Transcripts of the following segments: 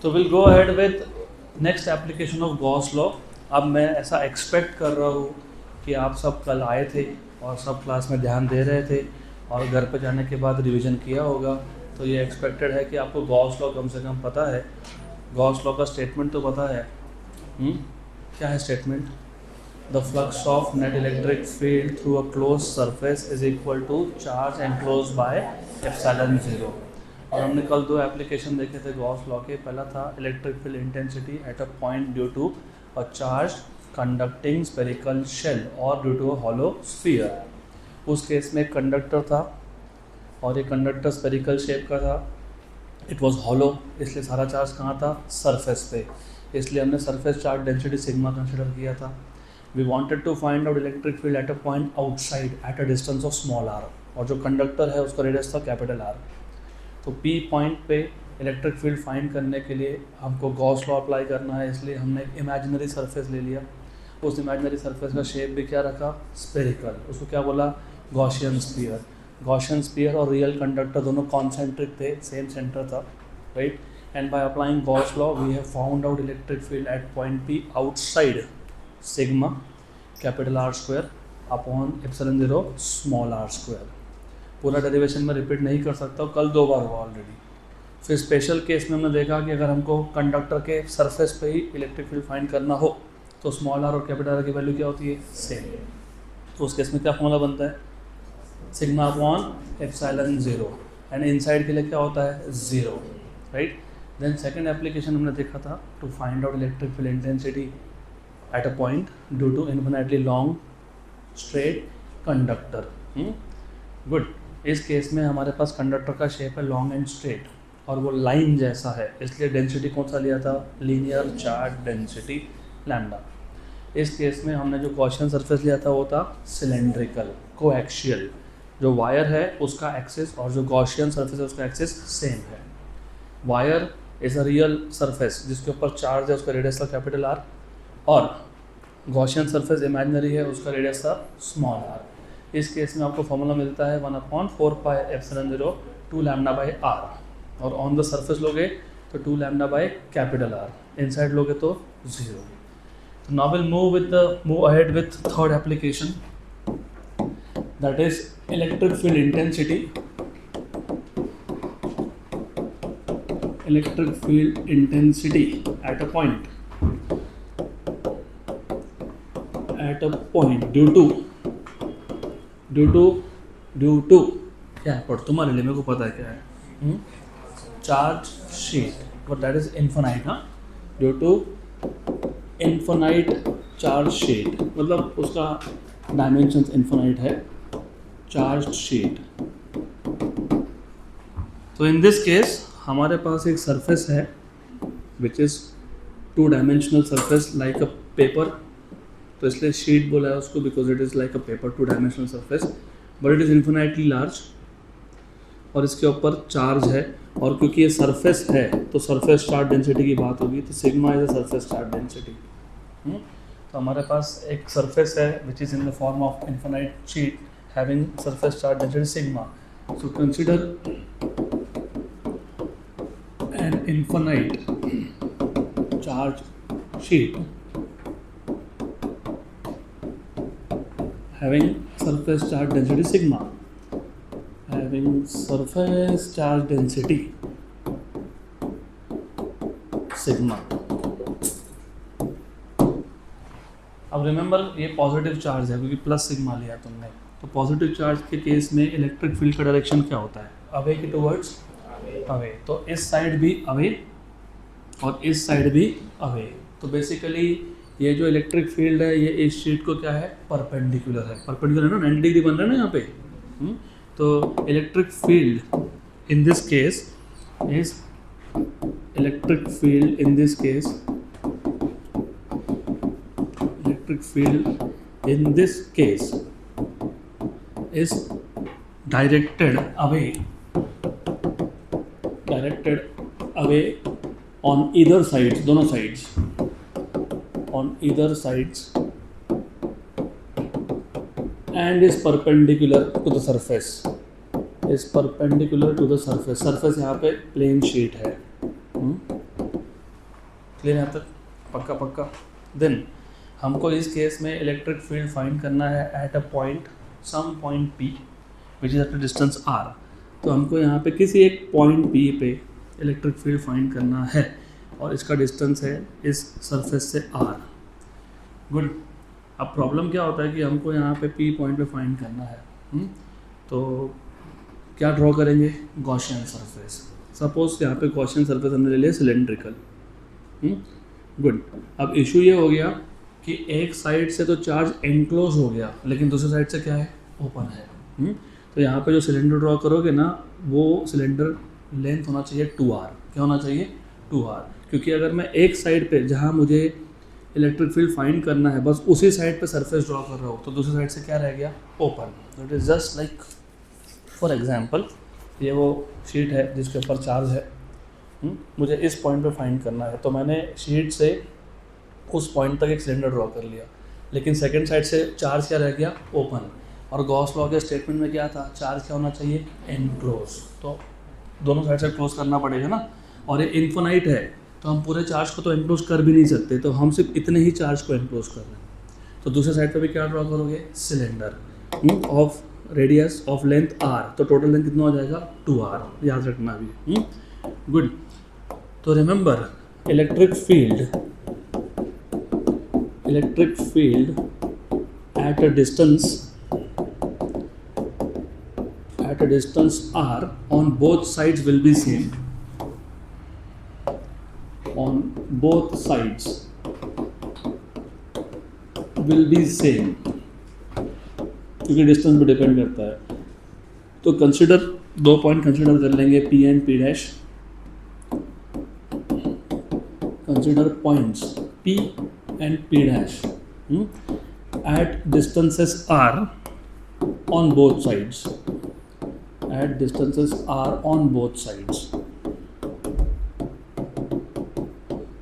तो will go ahead with next application of Gauss law. अब मैं ऐसा एक्सपेक्ट कर रहा हूँ कि आप सब कल आए थे और सब क्लास में ध्यान दे रहे थे और घर पे जाने के बाद रिवीजन किया होगा। तो ये एक्सपेक्टेड है कि आपको गॉस लॉ कम से कम पता है। गॉस लॉ का स्टेटमेंट तो पता है। क्या है statement? The flux of net electric field through a close surface is equal to charge enclose by epsilon zero. और हमने कल दो एप्लीकेशन देखे थे गॉस लॉ के। पहला था electric field intensity at a point due to a charge conducting spherical shell और due to a hollow sphere. उस केस में एक कंडक्टर था और ये कंडक्टर स्फेरिकल शेप का था। इट वाज हॉलो, इसलिए सारा चार्ज कहाँ था? सरफेस पे। इसलिए हमने surface charge density sigma consider किया था। We wanted to find out electric field at a point outside at a distance of small R, और जो कंडक्टर है उसका रेडियस था कैपिटल आर। तो पी पॉइंट पे इलेक्ट्रिक फील्ड फाइंड करने के लिए हमको गॉस लॉ अप्लाई करना है, इसलिए हमने एक इमेजिनरी सरफेस ले लिया। उस इमेजिनरी सरफेस का शेप भी क्या रखा? स्फेरिकल। उसको क्या बोला? Gaussian sphere. गॉसियन स्फीयर और रियल कंडक्टर दोनों कॉन्सेंट्रिक थे, सेम सेंटर था, right. And by applying Gauss law we have found out electric field at point P outside sigma capital R square upon epsilon zero small R square. पूरा derivation में repeat नहीं कर सकता, कल दो बार हुआ ऑलरेडी। फिर स्पेशल केस में हमने देखा कि अगर हमको कंडक्टर के सरफेस पे ही इलेक्ट्रिक फील्ड फाइंड करना हो तो स्मॉल आर और कैपिटल आर की वैल्यू क्या होती है? सेम। तो उस केस में क्या फॉर्मूला बनता है? Sigma upon epsilon zero. And inside के लिए क्या होता है? Zero, right. Then second application हमने देखा था to find out electric field intensity at a point due to infinitely long straight conductor. Good. इस केस में हमारे पास कंडक्टर का शेप है लॉन्ग एंड स्ट्रेट और वो लाइन जैसा है, इसलिए डेंसिटी कौन सा लिया था? Linear charge density lambda. इस केस में हमने जो गॉसियन सरफेस लिया था वो था सिलेंड्रिकल कोएक्सियल। जो वायर है उसका एक्सिस और जो गॉसियन सरफेस है उसका एक्सिस सेम है। Wire is a real surface जिसके ऊपर चार्ज है, उसका रेडियस था कैपिटल आर, और गॉसियन सरफेस इमेजिनरी है, उसका रेडियस था स्मॉल आर। इस केस में आपको फॉर्मूला मिलता है 1/4 pi epsilon zero 2 lambda by R, और ऑन द सरफेस लोगे तो 2 lambda by capital R, inside लोगे तो 0। Now will move ahead with third application, that is electric field intensity. Electric field intensity at a point due to क्या है? पढ़ तुम्हारे लिए, मेरे को पता है क्या है। Charge sheet, but that is infinite. हाँ, due to infinite charge sheet, मतलब उसका डायमेंशंस इन्फिनाइट है, चार्ज शीट। तो इन दिस केस हमारे पास एक सरफेस है which is 2 dimensional surface like a paper. तो इसलिए शीट बोला है उसको because it is like a paper 2 dimensional surface, but it is infinitely large और इसके ऊपर चार्ज है। और क्योंकि ये सरफेस है तो सरफेस चार्ज डेंसिटी की बात होगी, तो sigma is a surface charge density. तो हमारे पास एक सरफेस है which is in the form of infinite sheet having surface charge density sigma. So consider N infinite charge sheet having surface charge density sigma, having surface charge density sigma। अब remember ये positive charge है क्योंकि plus sigma लिया तुमने। तो positive charge के case में electric field का डायरेक्शन क्या होता है? अवे की टुवर्ड्स अवे। तो इस साइड भी अवे और इस साइड भी अवे। तो बेसिकली ये जो इलेक्ट्रिक फील्ड है ये इस शीट को क्या है? परपेंडिकुलर है। परपेंडिकुलर है ना, 90 डिग्री बन रहा है ना यहाँ पे। तो electric field in this case is electric field in this case electric field in this case is directed away on either sides, दोनों sides, on either sides and is perpendicular to the surface, is perpendicular to the surface। surface यहाँ पे plane sheet है। Clear है यहाँ तक? पक्का पक्का। Then हमको इस केस में इलेक्ट्रिक फील्ड फाइंड करना है at a point, some point P which is at a distance R। तो हमको यहाँ पे किसी एक पॉइंट P पे इलेक्ट्रिक फील्ड फाइंड करना है और इसका डिस्टेंस है इस सरफेस से R। गुड। अब प्रॉब्लम क्या होता है कि हमको यहाँ पे P पॉइंट पे फाइंड करना है। तो क्या ड्रॉ करेंगे? Gaussian surface. सपोज यहाँ पे गॉसियन सरफेस हमने ले लिया सिलेंड्रिकल। गुड। अब इशू ये हो गया कि एक साइड से तो चार्ज एनक्लोज हो गया, लेकिन दूसरी साइड से क्या है? ओपन है। तो यहाँ पे जो सिलेंडर ड्रॉ करोगे ना, वो सिलेंडर लेंथ होना चाहिए 2R। क्या होना चाहिए? 2R। क्योंकि अगर मैं एक साइड पे जहाँ मुझे इलेक्ट्रिक फील्ड फाइंड करना है बस उसी साइड पे सरफेस ड्रॉ कर रहा हूँ, तो दूसरी साइड से क्या रह गया? Open. It is just like for example, ये वो शीट है जिसके ऊपर चार्ज है। मुझे इस पॉइंट पे फाइंड करना है, तो मैंने शीट से उस पॉइंट तक एक सिलेंडर ड्रॉ कर लिया, लेकिन सेकंड साइड से चार्ज क्या रह गया? ओपन। और गॉस लॉ के स्टेटमेंट में क्या था? चार्ज क्या होना चाहिए? एनक्लोज। तो दोनों साइड से क्लोज करना पड़ेगा ना, और ये इन्फिनाइट है तो हम पूरे चार्ज को तो एनक्लोज कर भी नहीं सकते, तो हम सिर्फ इतने ही चार्ज को एनक्लोज कर रहे हैं। तो दूसरे साइड पे भी क्या ड्रॉ करोगे? Cylinder of radius of length R। तो टोटल लेंथ कितना हो जाएगा? 2R। याद रखना अभी। गुड। तो remember, electric field at a distance R on both sides will be same. On both sides will be same, क्योंकि डिस्टेंस पे डिपेंड करता है। तो कंसिडर, दो पॉइंट कंसिडर कर लेंगे P and P dash. Consider points P and P dash at distances R on both sides. At distances R on both sides.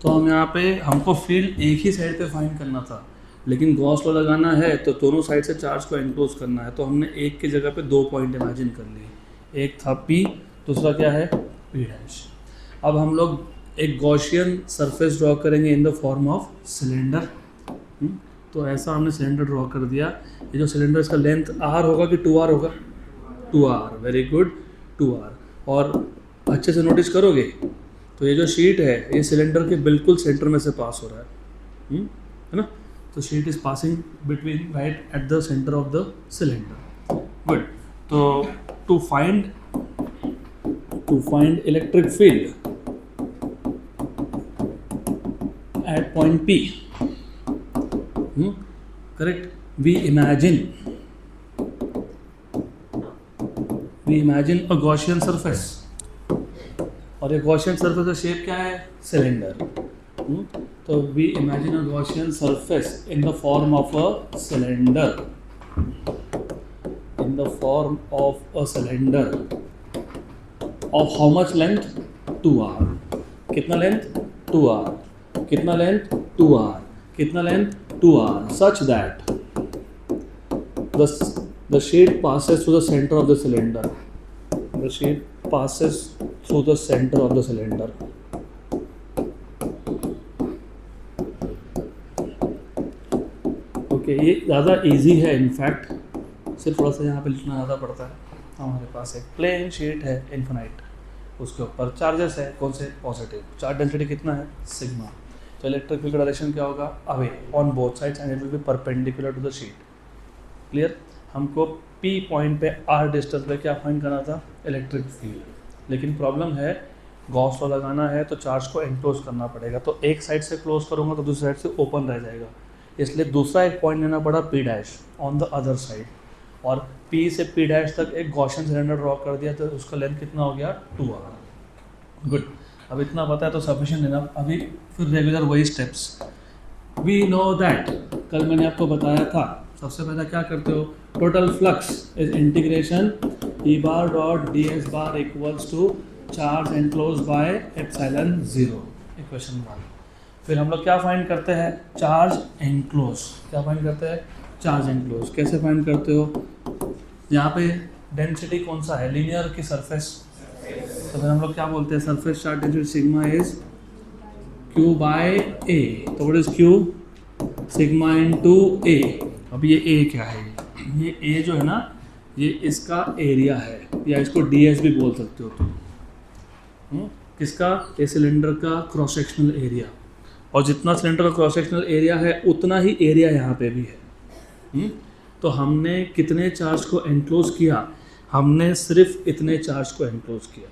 तो हम यहाँ पे, हमको फील्ड एक ही साइड पे फाइंड करना था, लेकिन गॉस लॉ लगाना है तो दोनों साइड से चार्ज को एनक्लोज करना है। तो हमने एक की जगह पे दो पॉइंट इमेजिन कर लिए, एक था P, दूसरा क्या है? P dash. अब हम लोग एक गॉसियन सरफेस ड्रॉ करेंगे in the form of cylinder. तो ऐसा हमने सिलेंडर ड्रॉ कर दिया। ये जो सिलेंडर, इसका लेंथ R होगा कि 2R होगा? 2R। Very good, 2R। और अच्छे से नोटिस करोगे तो ये जो शीट है ये सिलेंडर के बिल्कुल सेंटर में से पास हो रहा है ना? तो sheet is passing between right at the centre of the cylinder. Good. तो to find electric field at point P, correct, we imagine a Gaussian surface, और ये Gaussian surface का शेप क्या है? सिलेंडर। तो we imagine a Gaussian surface in the form of a cylinder, of how much length? 2R। कितना length? 2R। कितना length? 2R। कितना length? 2R, such that the sheet passes through the center of the cylinder. The sheet passes through the center of the cylinder. Okay, ये ज़्यादा easy है in fact, सिर्फ थोड़ा सा यहाँ पे लिखना ज़्यादा पड़ता है। हमारे पास एक प्लेन शीट है इन्फिनाइट, उसके ऊपर चार्जेस है, कौन से? पॉजिटिव। चार्ज डेंसिटी कितना है? सिग्मा। तो इलेक्ट्रिक फील्ड का डायरेक्शन क्या होगा? Away, on both sides, and it will be perpendicular to the sheet. Clear? हमको P पॉइंट पे R डिस्टेंस पे क्या फाइंड करना था? Electric field. लेकिन प्रॉब्लम है, गॉस लॉ लगाना है तो चार्ज को एनक्लोज करना पड़ेगा। तो एक साइड से क्लोज करूँगा तो दूसरी साइड से ओपन रह जाएगा, इसलिए दूसरा एक पॉइंट लेना पड़ा P dash on the other side, और P से P डैश तक एक गॉसियन सिलेंडर ड्रॉ कर दिया। तो उसका लेंथ कितना हो गया? 2R। गुड। अब इतना पता है तो सफिशिएंट लेना। अभी फिर रेगुलर वही स्टेप्स। वी नो दैट, कल मैंने आपको बताया था, सबसे पहले क्या करते हो? Total flux is integration E bar dot ds bar equals to charge enclose by epsilon 0, equation 1। फिर हम लोग क्या फाइंड करते हैं? Charge enclose. क्या फाइंड करते हैं? Charge enclose. कैसे फाइंड करते हो? यहाँ पे डेंसिटी कौन सा है? लीनियर की सरफेस? तो फिर हम लोग क्या बोलते हैं? Surface charge density sigma is Q by A, तो what is Q, sigma into A. अब ये ए क्या है, ये ए जो है ना ये इसका एरिया है, या इसको ds भी बोल सकते हो तुम। किसका, ये सिलेंडर का क्रॉस सेक्शनल एरिया, और जितना सिलेंडर का क्रॉस सेक्शनल एरिया है उतना ही एरिया यहाँ पे भी है। तो हमने कितने चार्ज को एनक्लोज किया, हमने सिर्फ इतने चार्ज को एनक्लोज किया।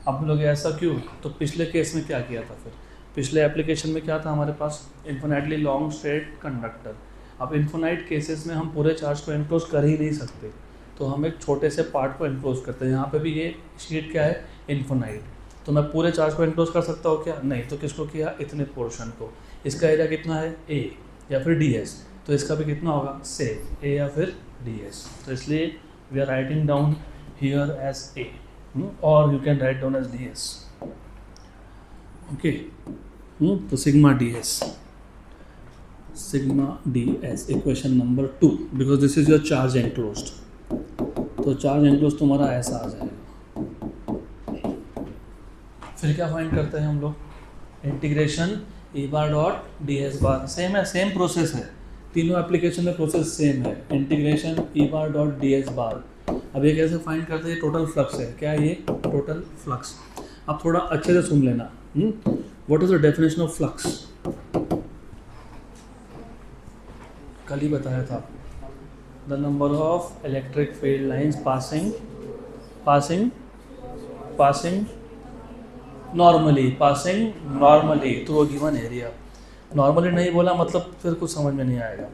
अब लोग ऐसा क्यों, तो पिछले केस में क्या किया था, फिर पिछले एप्लीकेशन में क्या था हमारे पास, इन्फिनाइटली लॉन्ग स्ट्रेट कंडक्टर। अब इन्फिनाइट केसेस में हम पूरे चार्ज को एनक्लोज कर ही नहीं सकते, तो हम एक छोटे से पार्ट को एनक्लोज करते हैं। यहाँ पे भी ये शीट क्या है, इन्फिनाइट, तो मैं पूरे चार्ज को एनक्लोज कर सकता हूँ क्या, नहीं। तो किसको किया, इतने पोर्शन को। इसका एरिया कितना है, ए या फिर ds, तो इसका भी कितना होगा, सेम ए या फिर ds। तो इसलिए we are writing down here as a, और you can write down as ds। Okay, तो sigma ds, equation number 2, because this is your charge enclosed. तो चार्ज एनक्लोज तुम्हारा ऐसा आ जाएगा। फिर क्या फाइंड करते हैं हम लोग, integration E bar dot D S bar. Same है, सेम प्रोसेस है, तीनों एप्लीकेशन में प्रोसेस सेम है, integration E bar dot D S bar. अब ये कैसे फाइंड करते हैं, टोटल फ्लक्स है, क्या है ये, टोटल फ्लक्स। अब थोड़ा अच्छे से सुन लेना, what is the definition of flux, कल ही बताया था, the number of electric field lines passing normally through a given area. Normally नहीं बोला मतलब फिर कुछ समझ में नहीं आएगा।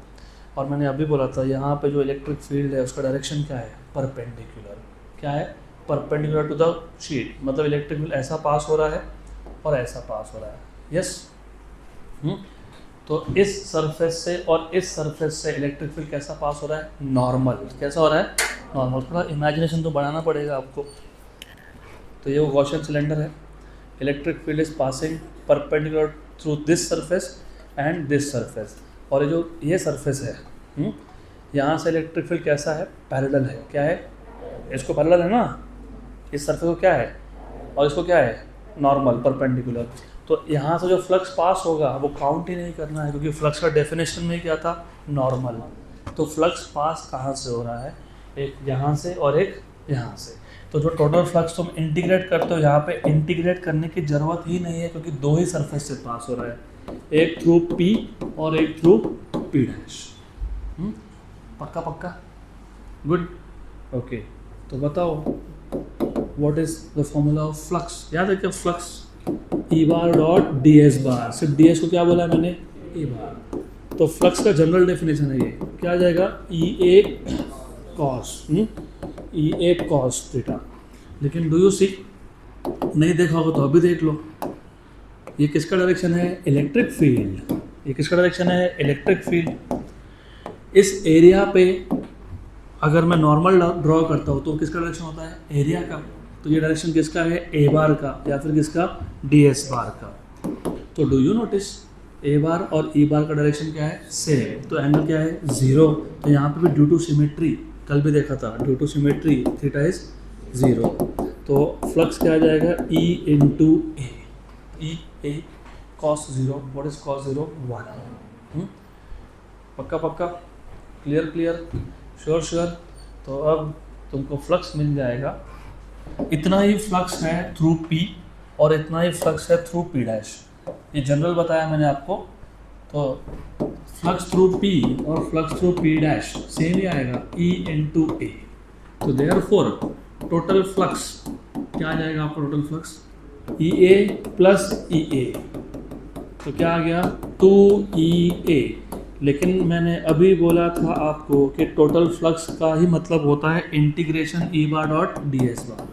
और मैंने अभी बोला था यहाँ पे जो इलेक्ट्रिक फील्ड है उसका डायरेक्शन क्या है, परपेंडिकुलर। क्या है, परपेंडिकुलर टू द शीट, मतलब इलेक्ट्रिक फील्ड ऐसा पास हो रहा है और ऐसा पास हो रहा है। यस, तो इस सरफेस से और इस सरफेस से इलेक्ट्रिक फील्ड कैसा पास हो रहा है, नॉर्मल। कैसा हो रहा है, नॉर्मल। थोड़ा इमेजिनेशन तो बढ़ाना पड़ेगा आपको। तो ये वो गॉसियन सिलेंडर है, electric field is passing perpendicular through this surface and this surface. और ये सरफेस है, यहाँ से इलेक्ट्रिक फील्ड कैसा है, पैरेलल है। क्या है, इसको पैरेलल है ना, इस सरफेस को क्या है, और इसको क्या है, नॉर्मल, परपेंडिकुलर। तो यहाँ से जो फ्लक्स पास होगा वो काउंट ही नहीं करना है, क्योंकि फ्लक्स का डेफिनेशन में क्या था, नॉर्मल। तो फ्लक्स पास कहाँ से हो रहा है, एक यहाँ से और एक यहाँ से। तो जो टोटल फ्लक्स तुम इंटीग्रेट करते हो, यहाँ पे इंटीग्रेट करने की ज़रूरत ही नहीं है, क्योंकि दो ही सरफेस से पास हो रहा है, एक थ्रू P और एक थ्रू P डैश। पक्का, गुड, ओके। तो बताओ what is the formula of flux. याद है क्या, फ्लक्स ई बार डॉट डी एस बार। सिर्फ डी एस को क्या बोला मैंने, ई बार। तो फ्लक्स का जनरल डेफिनेशन है ये, क्या आ जाएगा, ई ए कॉस थीटा। लेकिन डू यू सी, नहीं देखा होगा तो अभी देख लो, ये किसका डायरेक्शन है, इलेक्ट्रिक फील्ड। ये किसका डायरेक्शन है, इलेक्ट्रिक फील्ड। इस एरिया पे अगर मैं नॉर्मल ड्रॉ करता हूँ तो किसका डायरेक्शन होता है, एरिया का। तो ये डायरेक्शन किसका है, ए बार का, या फिर किसका, डी एस बार का। तो डू यू नोटिस ए बार और ई बार का डायरेक्शन क्या है, सेम। तो एंगल क्या है, 0। तो यहाँ पे भी ड्यू टू सिमेट्री, कल भी देखा था, due to symmetry theta is 0। तो फ्लक्स क्या आ जाएगा, E into A, E A cos 0। What is cos 0, 1। पक्का, क्लियर, श्योर। तो अब तुमको फ्लक्स मिल जाएगा, इतना ही फ्लक्स है थ्रू P और इतना ही फ्लक्स है थ्रू P डैश। ये जनरल बताया मैंने आपको। तो फ्लक्स थ्रू P और flux through P dash same ही आएगा, E इंटू ए। तो देयरफॉर टोटल फ्लक्स क्या आ जाएगा आपका, total flux EA plus EA। तो क्या आ गया, 2EA। लेकिन मैंने अभी बोला था आपको कि टोटल फ्लक्स का ही मतलब होता है integration E bar dot D S bar.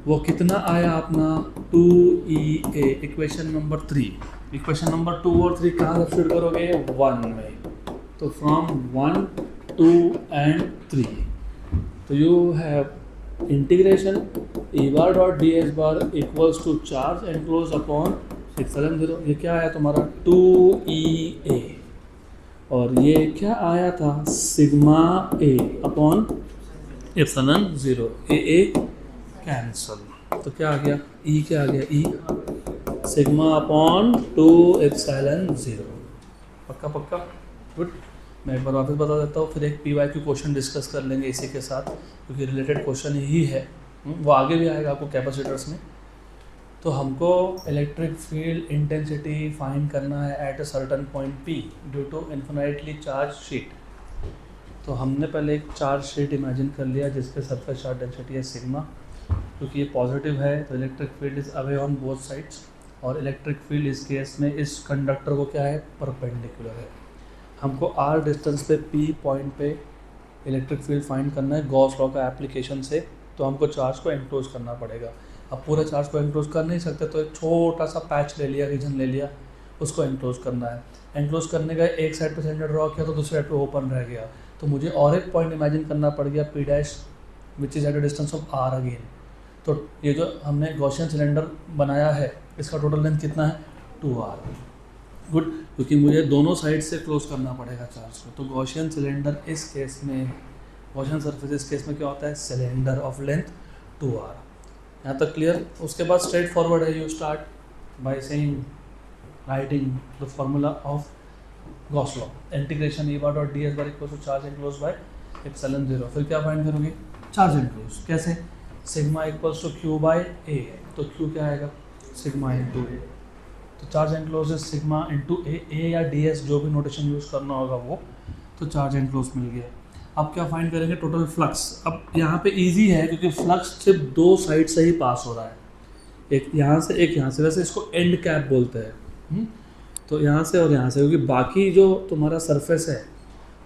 वो कितना आया अपना, 2EA, equation number 3। Equation number 2 और 3 कहाँ सब्स्टिट्यूट करोगे, 1 में। तो फ्रॉम 1, 2 एंड 3, तो you have integration E bar dot D S bar equals to charge enclose upon epsilon 0। ये क्या आया तुम्हारा, 2EA। और ये क्या आया था, सिग्मा ए अपॉन एप्सिलॉन 0। ए कैंसल। तो क्या आ गया, ई क्या आ गया, ई सिग्मा अपॉन 2 एप्सिलॉन 0। पक्का पक्का, गुड। मैं एक बार वापस बता देता हूँ, फिर एक P Y Q question discuss कर लेंगे इसी के साथ, क्योंकि रिलेटेड क्वेश्चन ही है। वो आगे भी आएगा आपको कैपेसिटर्स में। तो हमको इलेक्ट्रिक फील्ड इंटेंसिटी फाइंड करना है at a certain point P due to infinitely charge sheet. तो हमने पहले एक चार्ज शीट इमेजिन कर लिया जिसके सरफेस चार्ज डेंसिटी है सिग्मा। क्योंकि ये पॉजिटिव है तो electric field is away on both sides, और इलेक्ट्रिक फील्ड इस केस में इस कंडक्टर को क्या है, परपेंडिकुलर है। हमको आर डिस्टेंस पे पी पॉइंट पे इलेक्ट्रिक फील्ड फाइंड करना है गॉस लॉ का एप्लीकेशन से। तो हमको चार्ज को एनक्लोज करना पड़ेगा। अब पूरे चार्ज को एनक्लोज कर नहीं सकते, तो एक छोटा सा पैच ले लिया, रीजन ले लिया, उसको एनक्लोज करना है। एनक्लोज करने का एक साइड पे सेंटर ड्रॉ किया तो दूसरे साइड पे ओपन रह गया, तो मुझे और एक पॉइंट इमेजिन करना पड़ गया P dash, which is at a distance of R again. तो ये जो हमने गॉसियन सिलेंडर बनाया है इसका टोटल लेंथ कितना है, 2r। गुड, क्योंकि मुझे दोनों साइड से क्लोज करना पड़ेगा चार्ज को। तो गॉसियन सिलेंडर इस केस में, गॉसियन सरफेस इस केस में क्या होता है, सिलेंडर ऑफ लेंथ 2r। यहाँ तक क्लियर। उसके बाद स्ट्रेट फॉरवर्ड है, you start by saying writing the formula of Gauss law, integration E bar dot D S bar equal to charge enclose by epsilon 0। फिर क्या फाइंड करोगे, charge enclose. कैसे, sigma equals to Q by A है, तो Q क्या आएगा, sigma into A. तो charge enclose is sigma into A या डी एस, जो भी नोटेशन यूज़ करना होगा वो। तो चार्ज एनक्लोज मिल गया। अब क्या फाइंड करेंगे, टोटल फ्लक्स। अब यहाँ पे इजी है क्योंकि फ्लक्स सिर्फ दो साइड से ही पास हो रहा है, एक यहाँ से एक यहाँ से। वैसे इसको एंड कैप बोलते हैं। तो यहाँ से और यहाँ से, क्योंकि बाकी जो तुम्हारा सरफेस है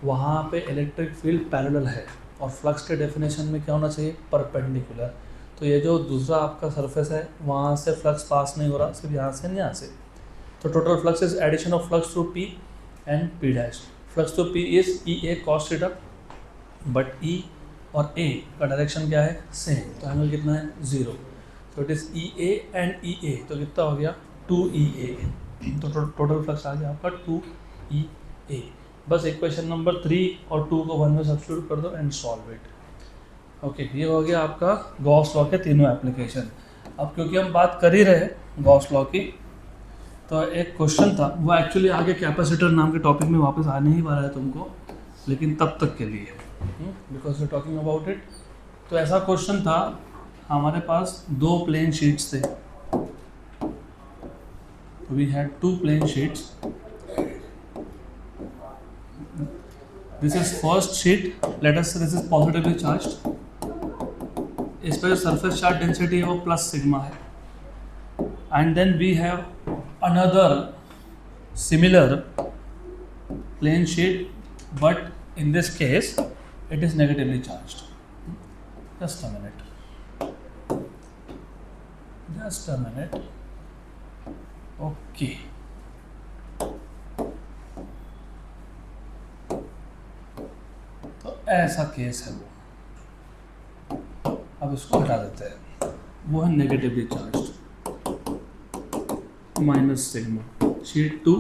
वहाँ पे इलेक्ट्रिक फील्ड पैरेलल है, और फ्लक्स के डेफिनेशन में क्या होना चाहिए, परपेंडिकुलर। तो ये जो दूसरा आपका सरफेस है वहाँ से फ्लक्स पास नहीं हो रहा, सिर्फ यहाँ से यहाँ से। तो total flux is addition of flux through P and P dash. Flux through P is E A cos theta, but E और ए का डायरेक्शन क्या है, सेम। तो एंगल कितना है, 0। तो it is E A and E A, तो कितना हो गया, 2EA। तो टोटल फ्लक्स आ गया आपका 2EA। बस इक्वेशन नंबर 3 और 2 को 1 में सब्स्टिट्यूट कर दो एंड सॉल्व इट। ओके, ये हो गया आपका गॉस लॉ के तीनों एप्लीकेशन। अब क्योंकि हम बात कर ही रहे गॉस लॉ की, तो एक क्वेश्चन था, वो एक्चुअली आगे कैपेसिटर नाम के टॉपिक में वापस आने ही वाला है तुमको, लेकिन तब तक के लिए because we talking about it. तो ऐसा क्वेश्चन था, हमारे पास दो प्लेन शीट्स थे। We had two plane sheets. This is first sheet. Let us say this is positively charged. इस पर जो surface charge density है वो plus sigma है. And then we have another similar plane sheet, but in this case it is negatively charged. Just a minute. Okay, तो ऐसा case है वो। अब इसको हटा देते हैं, वो है negatively charged, minus sigma, sheet 2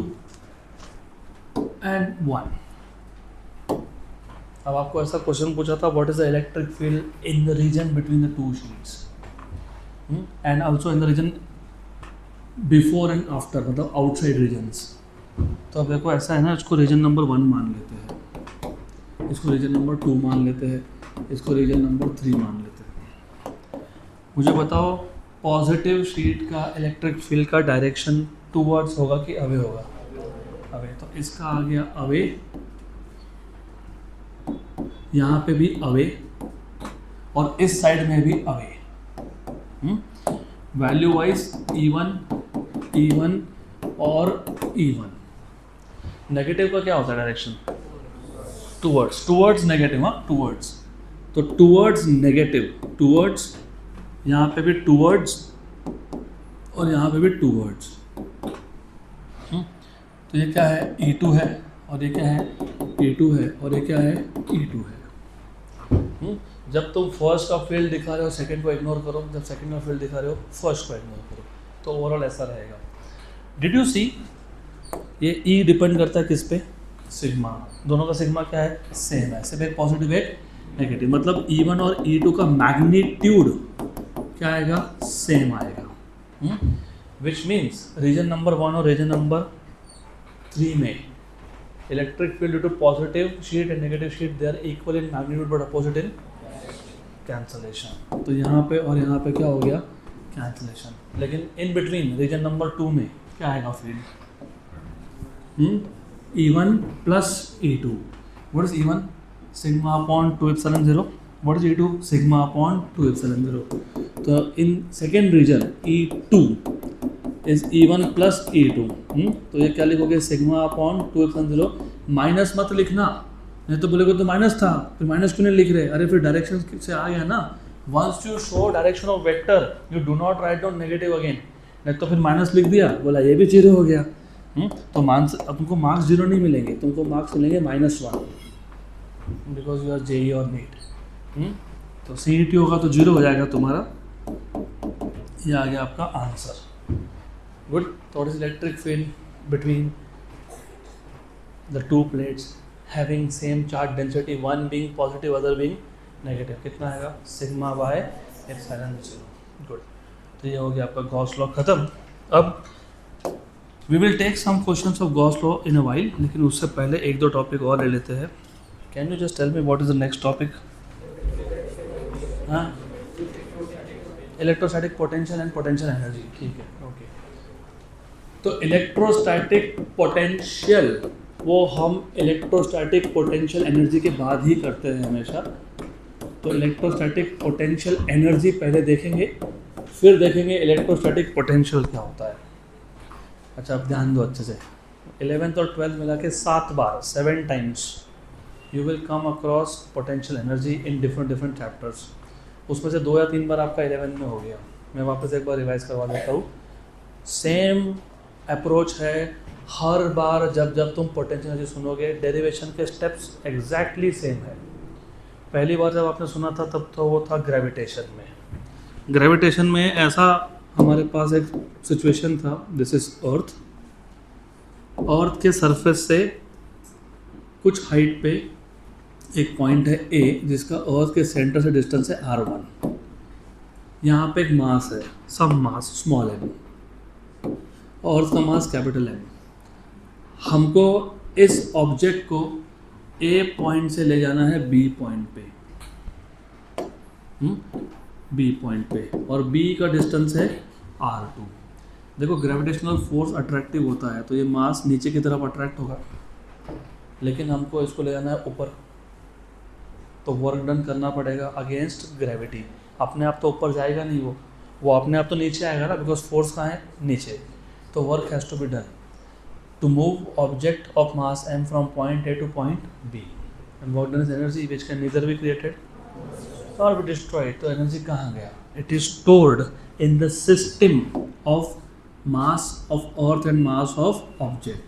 and 1। अब आपको ऐसा क्वेश्चन पूछा था, what is the electric field in the region between the two sheets and also in the region before and after, मतलब आउटसाइड रीजन्स। तो अब देखो ऐसा है ना, इसको रीजन नंबर 1 मान लेते हैं, इसको रीजन नंबर 2 मान लेते हैं, इसको रीजन नंबर 3 मान लेते हैं। मुझे बताओ पॉजिटिव शीट का इलेक्ट्रिक फील्ड का डायरेक्शन टूवर्ड्स होगा कि अवे होगा, अवे। तो इसका आ गया अवे, यहाँ पे भी अवे, और इस साइड में भी अवे। वैल्यू वाइज E1 और E1। नेगेटिव का क्या होता है डायरेक्शन, टूवर्ड्स नेगेटिव, हाँ टूवर्ड्स। तो टूवर्ड्स नेगेटिव, टूवर्ड्स, यहाँ पे भी टूवर्ड्स और यहाँ पे भी टूवर्ड्स। तो ये क्या है, E2 है, और ये क्या है, E2 है, और ये क्या है, E2 है। जब तुम फर्स्ट का फील्ड दिखा रहे हो सेकंड को इग्नोर करो, जब सेकंड का फील्ड दिखा रहे हो फर्स्ट को इग्नोर करो, तो ओवरऑल ऐसा रहेगा। डिड यू सी, ये E डिपेंड करता है किस पे, सिग्मा। दोनों का सिग्मा क्या है, सेम है, सिर्फ एक पॉजिटिव एक नेगेटिव। मतलब E1 और E2 का मैग्नीट्यूड क्या आएगा, सेम आएगा। विच मीन्स रीजन नंबर 1 और रीजन नंबर 3 में electric field due to positive sheet and negative sheet they are equal in magnitude but opposite in cancellation. तो यहाँ पे और यहाँ पे क्या हो गया, कैंसलेशन। लेकिन इन बिटवीन रीजन नंबर 2 में क्या आएगा field, E1 plus E2। What is E1, sigma upon 2 epsilon 0। What is E2, sigma upon 2 epsilon 0। तो in second region E2 is E1 plus E2। तो ये क्या लिखोगे, सिग्मा अपॉन 2 एप्सिलॉन 0। माइनस मत लिखना, नहीं तो बोलेगे तो माइनस था, फिर माइनस क्यों नहीं लिख रहे, अरे फिर डायरेक्शन से आ गया ना। Once you show direction of vector you do not write down negative again, नहीं तो फिर माइनस लिख दिया, बोला ये भी जीरो हो गया। तो अब तुमको मार्क्स जीरो नहीं मिलेंगे, तुमको मार्क्स मिलेंगे -1 बिकॉज यू आर जेई और नीट। तो CET होगा तो जीरो हो जाएगा तुम्हारा। ये आ गया आपका आंसर। गुड। तो what is electric field between the to plates having same charge density, one being positive other being negative, कितना आएगा, सिग्मा बाय एप्सिलॉन 0। गुड। तो ये हो गया आपका गॉस लॉ खत्म। अब we will take some questions of Gauss law in a while, लेकिन उससे पहले एक दो टॉपिक और ले लेते हैं। Can you just tell me what is the next topic? हाँ, electrostatic potential and potential energy. ठीक है, ओके। तो इलेक्ट्रोस्टैटिक पोटेंशियल वो हम इलेक्ट्रोस्टैटिक पोटेंशियल एनर्जी के बाद ही करते हैं हमेशा। तो इलेक्ट्रोस्टैटिक पोटेंशियल एनर्जी पहले देखेंगे, फिर देखेंगे इलेक्ट्रोस्टैटिक पोटेंशियल क्या होता है। अच्छा, अब ध्यान दो अच्छे से। 11th और 12th मिला के 7 बार, 7 times you will come across potential energy in different chapters. उसमें से 2 या 3 बार आपका 11th में हो गया। मैं वापस एक बार रिवाइज करवा देता हूँ। सेम अप्रोच है हर बार, जब तुम पोटेंशियल एनर्जी सुनोगे डेरिवेशन के स्टेप्स एग्जैक्टली सेम है। पहली बार जब आपने सुना था तब तो वो था ग्रेविटेशन में। ग्रेविटेशन में ऐसा हमारे पास एक सिचुएशन था, दिस इज अर्थ। अर्थ के सरफेस से कुछ हाइट पे एक पॉइंट है A, जिसका अर्थ के सेंटर से डिस्टेंस है R1। यहाँ पे एक मास है, सम मास स्मॉल m, अर्थ का मास कैपिटल M। हमको इस ऑब्जेक्ट को A पॉइंट से ले जाना है B पॉइंट पे, B पॉइंट पे, और B का डिस्टेंस है R2। देखो ग्रेविटेशनल फोर्स अट्रैक्टिव होता है तो ये मास नीचे की तरफ अट्रैक्ट होगा, लेकिन हमको इसको ले जाना है ऊपर, तो वर्क डन करना पड़ेगा अगेंस्ट ग्रेविटी। अपने आप तो ऊपर जाएगा नहीं, वो अपने आप तो नीचे आएगा ना, बिकॉज फोर्स कहाँ है, नीचे। तो work has to be done to move object of mass m from point A to point B, and work done is energy which can neither be created or be destroyed. तो energy कहाँ गया? It is stored in the system of mass of earth and mass of object.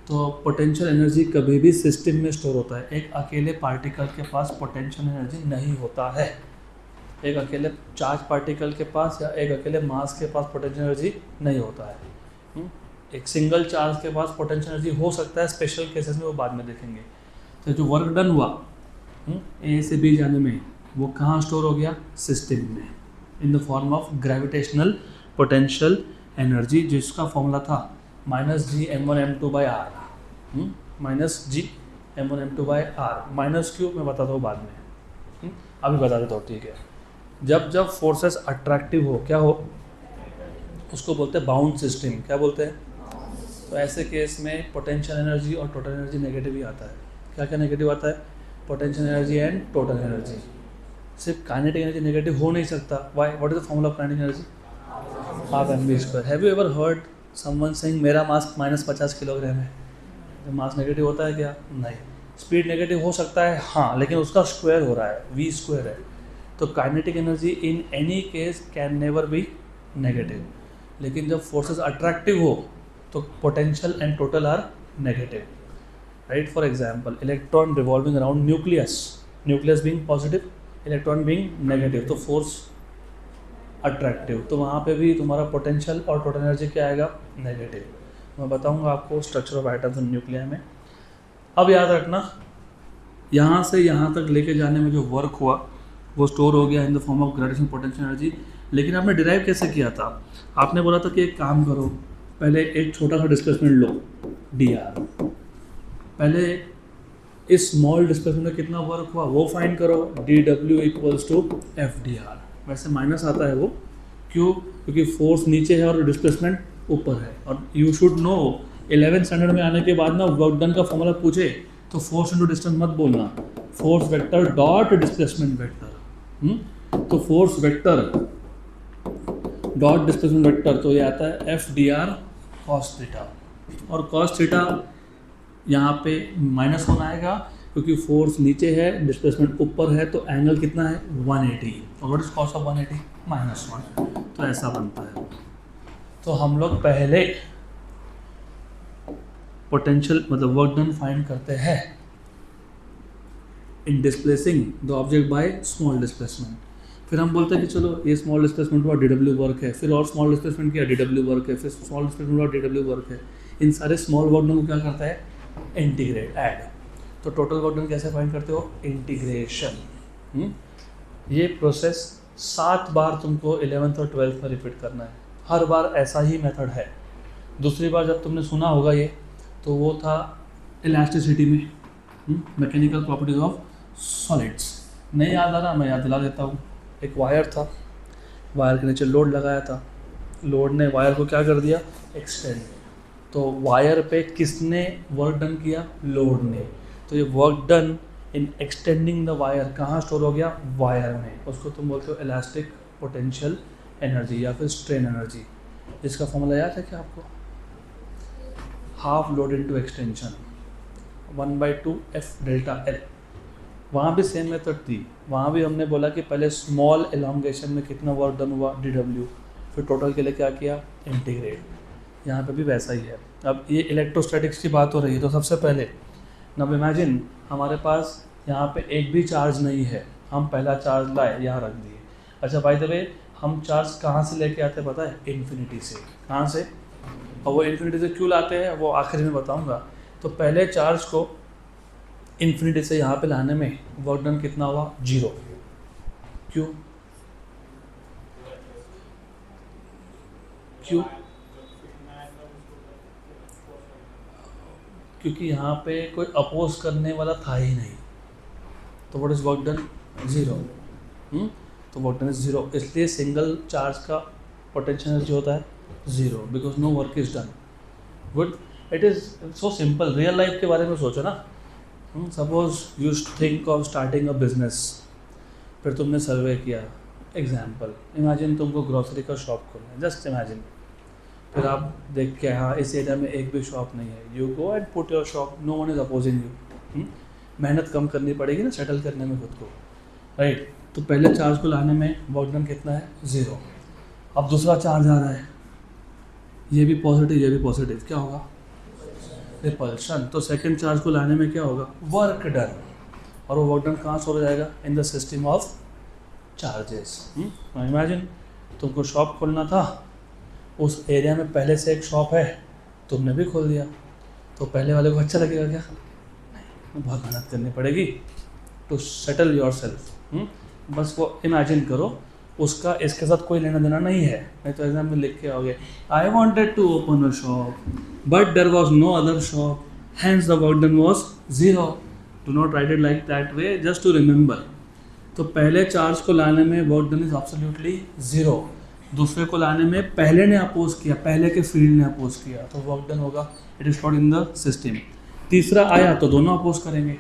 तो potential energy कभी भी system में store होता है। एक अकेले पार्टिकल के पास पोटेंशियल एनर्जी नहीं होता है। एक अकेले चार्ज पार्टिकल के पास या एक अकेले मास के पास पोटेंशियल एनर्जी नहीं होता है। एक सिंगल चार्ज के पास पोटेंशियल एनर्जी हो सकता है, स्पेशल केसेस में, वो बाद में देखेंगे। तो जो वर्क डन हुआ A से B जाने में, वो कहाँ स्टोर हो गया, सिस्टम में, in the form of gravitational potential energy, जिसका फॉर्मूला था -G(m1m2/r), -G(m1m2/r), माइनस क्यू मैं बताता हूँ बाद में, अभी बता देता हूँ, ठीक है। जब फोर्सेस अट्रैक्टिव हो, क्या हो, उसको बोलते हैं बाउंड सिस्टम। क्या बोलते हैं? तो ऐसे केस में पोटेंशियल एनर्जी और टोटल एनर्जी नेगेटिव ही आता है। क्या क्या नेगेटिव आता है? Potential energy and total energy. सिर्फ काइनेटिक एनर्जी नेगेटिव हो नहीं सकता। Why? What is the formula of kinetic energy? Half mv²। Have you ever heard someone saying मेरा मास -50 किलोग्राम है? तो मास नेगेटिव होता है क्या? नहीं। स्पीड नेगेटिव हो सकता है, हाँ, लेकिन उसका स्क्वायर हो रहा है, v² है। तो kinetic energy in any case can never be negative. लेकिन जब फोर्सेस अट्रैक्टिव हो तो potential and total are negative, right? For example, electron revolving around nucleus being positive, electron being negative, तो फोर्स अट्रैक्टिव, तो वहाँ पे भी तुम्हारा पोटेंशियल और टोटल एनर्जी क्या आएगा? नेगेटिव। मैं बताऊंगा आपको structure of atoms in nuclear में। अब याद रखना, यहाँ से यहाँ तक लेके जाने में जो वर्क हुआ वो स्टोर हो गया in the form of gravitational potential energy. लेकिन आपने डिराइव कैसे किया था? आपने बोला था कि एक काम करो, पहले एक छोटा सा डिस्प्लेसमेंट लो dr, पहले इस स्मॉल डिस्प्लेसमेंट में कितना वर्क हुआ वो फाइंड करो, dw equals to F D R. वैसे माइनस आता है वो, क्यों? क्योंकि फोर्स नीचे है और डिस्प्लेसमेंट ऊपर है। और you should know 11th standard में आने के बाद ना वर्क डन का फॉर्मूला पूछे तो फोर्स इंटू डिस्टेंस मत बोलना, force vector dot displacement vector. तो force vector dot displacement vector, तो ये आता है F D R cos theta. और कॉस थीटा यहाँ पे माइनस होना आएगा क्योंकि फोर्स नीचे है, डिस्प्लेसमेंट ऊपर है, तो एंगल कितना है 180। और व्हाट इज कॉस ऑफ 180? -1। तो ऐसा बनता है। तो हम लोग पहले पोटेंशियल मतलब वर्क डन फाइंड करते हैं in displacing the object by small displacement. फिर हम बोलते हैं कि चलो ये स्मॉल डिस्प्लेसमेंट हुआ डीडब्ल्यू वर्क है, फिर और स्मॉल डिस्प्लेसमेंट किया डीडब्ल्यू वर्क है, फिर स्मॉल डिस्प्लेसमेंट हुआ डीडब्ल्यू वर्क है। इन सारे स्मॉल वर्क डन को क्या करता है? Integrate, add. तो टोटल वर्क डन कैसे फाइंड करते हो? इंटीग्रेशन। ये प्रोसेस 7 बार तुमको 11th और 12th में रिपीट करना है, हर बार ऐसा ही मेथड है। दूसरी बार जब तुमने सुना होगा ये, तो वो था इलास्टिसिटी में, मैकेनिकल प्रॉपर्टीज ऑफ सॉलिड्स। नहीं याद आ रहा, मैं याद दिला देता हूँ। एक वायर था, वायर के नीचे लोड लगाया था, लोड ने वायर को क्या कर दिया? एक्सटेंड। तो वायर पे किसने वर्क डन किया? लोड ने। तो ये work done in extending the wire कहाँ स्टोर हो गया? वायर में। उसको तुम बोलते हो इलास्टिक पोटेंशियल एनर्जी या फिर स्ट्रेन एनर्जी। इसका फॉर्मूला याद है क्या आपको? Half load into extension 1/2 F delta L. वहाँ भी सेम मेथड थी, वहाँ भी हमने बोला कि पहले स्मॉल एलोंगेशन में कितना वर्क डन हुआ dw, फिर टोटल के लिए क्या किया? इंटीग्रेट। यहाँ पे भी वैसा ही है। अब ये इलेक्ट्रोस्टैटिक्स की बात हो रही है, तो सबसे पहले नब इमेजिन हमारे पास यहाँ पे एक भी चार्ज नहीं है, हम पहला चार्ज लाए यहाँ रख दिए। अच्छा बाय द वे, हम चार्ज कहाँ से लेके आते हैं पता है? इन्फिनिटी से। कहाँ से? और वो इन्फिनिटी से क्यों लाते हैं वो आखिर में बताऊँगा। तो पहले चार्ज को इन्फिनिटी से यहाँ पे लाने में वर्क डन कितना हुआ? 0। क्यों? क्यों? क्योंकि यहाँ पे कोई अपोज करने वाला था ही नहीं। तो व्हाट इज वर्क डन? 0। तो वर्क डन इज 0, इसलिए सिंगल चार्ज का पोटेंशियल एनर्जी होता है 0 because no work is done. Good, it is so simple. Real life के बारे में सोचो ना। Suppose you think of starting a business, फिर तुमने सर्वे किया। एग्जाम्पल, इमेजिन तुमको ग्रोसरी का शॉप खोलना है, जस्ट इमेजिन। फिर आप देख के हाँ इस एरिया में एक भी शॉप नहीं है, you go and put your shop, no one is opposing you. मेहनत कम करनी पड़ेगी ना सेटल करने में खुद को, राइट? तो पहले चार्ज को लाने में वर्क डन कितना है? 0। अब दूसरा चार्ज आ रहा है, ये भी पॉजिटिव ये भी पॉजिटिव, क्या होगा? रिपल्शन। तो सेकंड चार्ज को लाने में क्या होगा? Work done. और वो वर्क डन कहाँ स्टोर हो जाएगा? In the system of charges. Imagine तुमको शॉप खोलना था, उस एरिया में पहले से एक शॉप है, तुमने भी खोल दिया, तो पहले वाले को अच्छा लगेगा क्या? नहीं, बहुत मेहनत करनी पड़ेगी टू सेटल योर सेल्फ। बस वो इमेजिन करो, उसका इसके साथ कोई लेना देना नहीं है। नहीं तो एग्जाम में लिख के आओगे I wanted to open a shop but there was no other shop, hence the work done was 0। Do not write it like that way, just to remember. तो पहले चार्ज को लाने में वर्क डन इज एब्सोल्युटली 0, दूसरे को लाने में पहले ने अपोज किया, पहले के फील्ड ने अपोज किया, तो वर्क डन होगा, it is stored in the system. तीसरा आया तो दोनों अपोज करेंगे,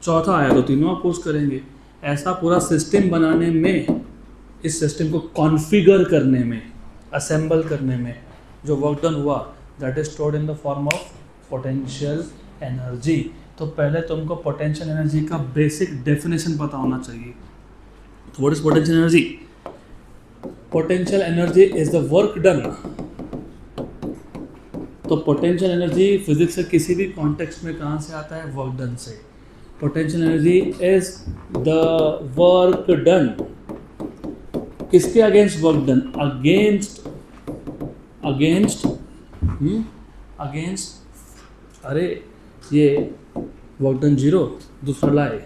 चौथा आया तो तीनों अपोज करेंगे। ऐसा पूरा सिस्टम बनाने में, इस सिस्टम को कॉन्फ़िगर करने में, असेंबल करने में जो वर्क डन हुआ that is stored in the form of potential energy. तो पहले तुमको पोटेंशियल एनर्जी का बेसिक डेफिनेशन पता होना चाहिए। तो what is potential energy? Potential energy is the work done. तो पोटेंशियल एनर्जी फिजिक्स से किसी भी कॉन्टेक्स्ट में कहाँ से आता है? वर्क डन से। Potential energy is the work done. किसके अगेंस्ट वर्क डन? अगेंस्ट अरे ये वर्क डन 0, दूसरा लाए,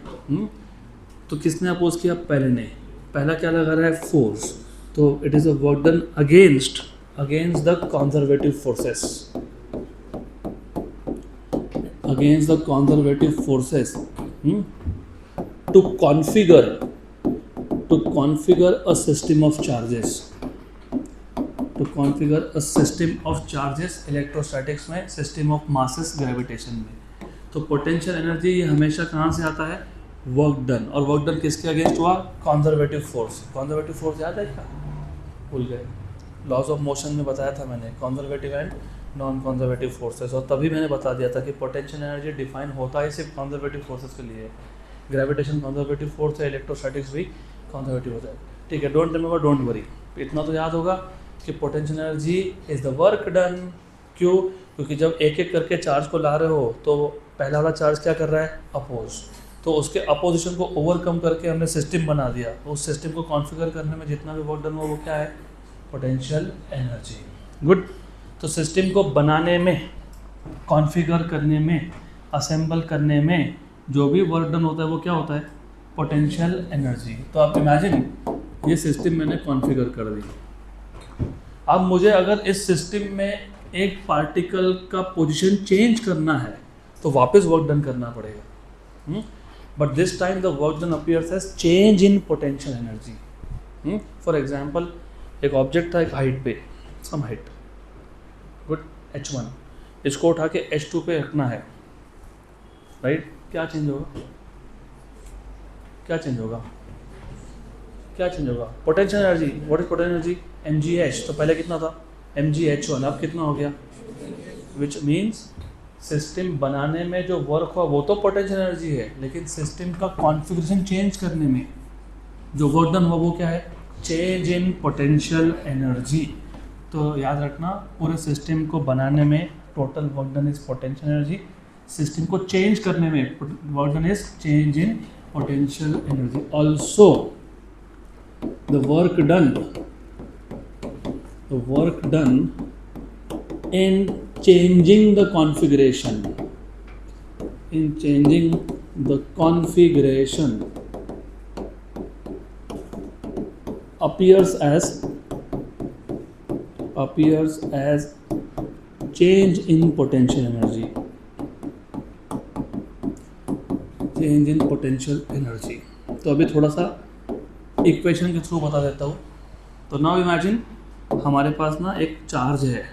तो किसने अपोज किया? पहले ने। पहला क्या लगा रहा है? फोर्स। तो it is a work done against the conservative forces, against the conservative forces, to configure a system of charges, electrostatics में, सिस्टम ऑफ मासेस ग्रेविटेशन में। तो पोटेंशियल एनर्जी ये हमेशा कहाँ से आता है? Work done. और वर्क डन किसके अगेंस्ट हुआ? Conservative force. कंजर्वेटिव फोर्स याद है क्या? भूल गए? लॉज ऑफ मोशन में बताया था मैंने, conservative and non conservative forces, और तभी मैंने बता दिया था कि पोटेंशियल एनर्जी डिफाइन होता है सिर्फ कंजर्वेटिव फोर्सेस के लिए। ग्रेविटेशन कंजर्वेटिव फोर्स है, इलेक्ट्रोस्टैटिक्स भी कंजर्वेटिव होता है। ठीक है, डोंट रिमेंबर, डोंट वरी, इतना तो याद होगा कि potential energy is the work done. क्यों? क्योंकि जब एक एक करके चार्ज को ला रहे हो तो पहला वाला चार्ज क्या कर रहा है? अपोज। तो उसके अपोजिशन को ओवरकम करके हमने सिस्टम बना दिया, तो उस सिस्टम को कॉन्फ़िगर करने में जितना भी वर्क डन हुआ वो क्या है? Potential energy. गुड। तो सिस्टम को बनाने में, कॉन्फ़िगर करने में, असेंबल करने में जो भी वर्क डन होता है वो क्या होता है? Potential energy. तो आप इमेजिन, ये सिस्टम मैंने कॉन्फ़िगर कर दी। अब मुझे अगर इस सिस्टम में एक पार्टिकल का पोजीशन चेंज करना है तो वापस वर्क डन करना पड़ेगा। But this time the work done appears as change in potential energy. For example, एक ऑब्जेक्ट था एक हाइट पे, सम हाइट, गुड, h1, इसको उठा के h2 पे रखना है, राइट? क्या चेंज होगा? क्या चेंज होगा? क्या चेंज होगा? Potential energy. What is potential energy? mgh। तो पहले कितना था? mgh1, अब कितना हो गया? विच मीन्स सिस्टम बनाने में जो वर्क हुआ वो तो पोटेंशियल एनर्जी है, लेकिन सिस्टम का कॉन्फ़िगरेशन चेंज करने में जो वर्क डन हुआ वो क्या है? Change in potential energy. तो याद रखना, पूरे सिस्टम को बनाने में total work done is potential energy, system को चेंज करने में work done is change in potential energy. Also the work done in changing the configuration appears as change in potential energy, तो अभी थोड़ा सा इक्वेशन के थ्रू बता देता हूँ। तो नाउ इमेजिन, हमारे पास ना एक चार्ज है,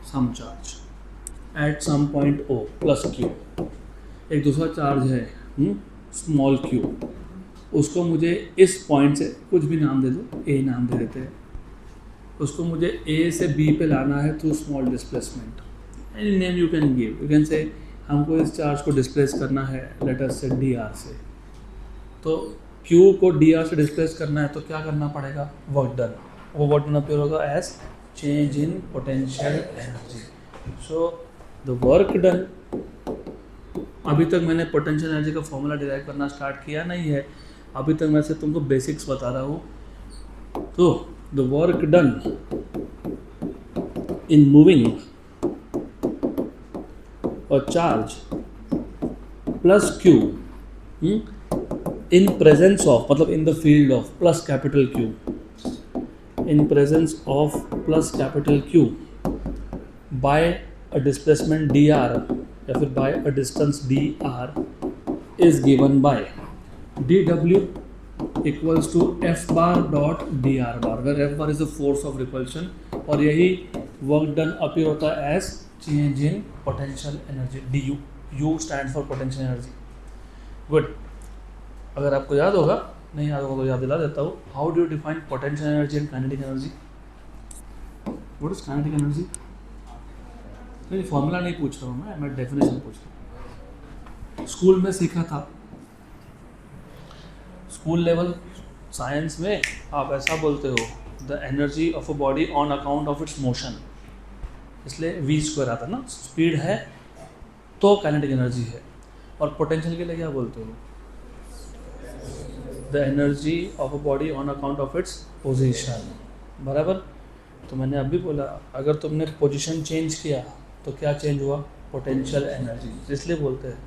some charge at some point O plus Q। एक दूसरा चार्ज है स्मॉल q, उसको मुझे इस पॉइंट से कुछ भी नाम दे दो, A नाम दे देते हैं, उसको मुझे A से B पे लाना है through small displacement, any name you can give. You can say हमको इस चार्ज को डिस्प्लेस करना है लेट अस से dr से, तो Q को dr से डिस्प्लेस करना है तो क्या करना पड़ेगा? Work done. वो वर्क डन अपीयर होगा as change in potential energy. So the work done, अभी तक मैंने पोटेंशियल एनर्जी का फॉर्मूला डिराइव करना स्टार्ट किया नहीं है, अभी तक मैं सिर्फ तुमको बेसिक्स बता रहा हूँ। तो the work done in moving a charge plus Q in presence of, मतलब in the field of plus capital Q, in presence of plus capital Q by a displacement dr या फिर by a distance dr is given by dw equals to f bar dot dr bar, where f bar is the force of repulsion, और यही work done appear होता है as change in potential energy, du। u stands for potential energy। good। अगर आपको याद होगा, नहीं याद होगा तो याद दिला देता हूँ। How do you define potential energy and kinetic energy? What is kinetic energy? नहीं, फॉर्मूला नहीं पूछ रहा हूँ मैं डेफिनेशन पूछ रहा हूँ। स्कूल में सीखा था, स्कूल लेवल साइंस में आप ऐसा बोलते हो, the energy of a body on account of it's motion, इसलिए v² आता ना, स्पीड है तो काइनेटिक एनर्जी है। और पोटेंशियल के लिए क्या बोलते हो? The energy of a body on account of its position, बराबर। तो मैंने अभी बोला, अगर तुमने पोजीशन चेंज किया तो क्या चेंज हुआ? Potential energy. इसलिए बोलते हैं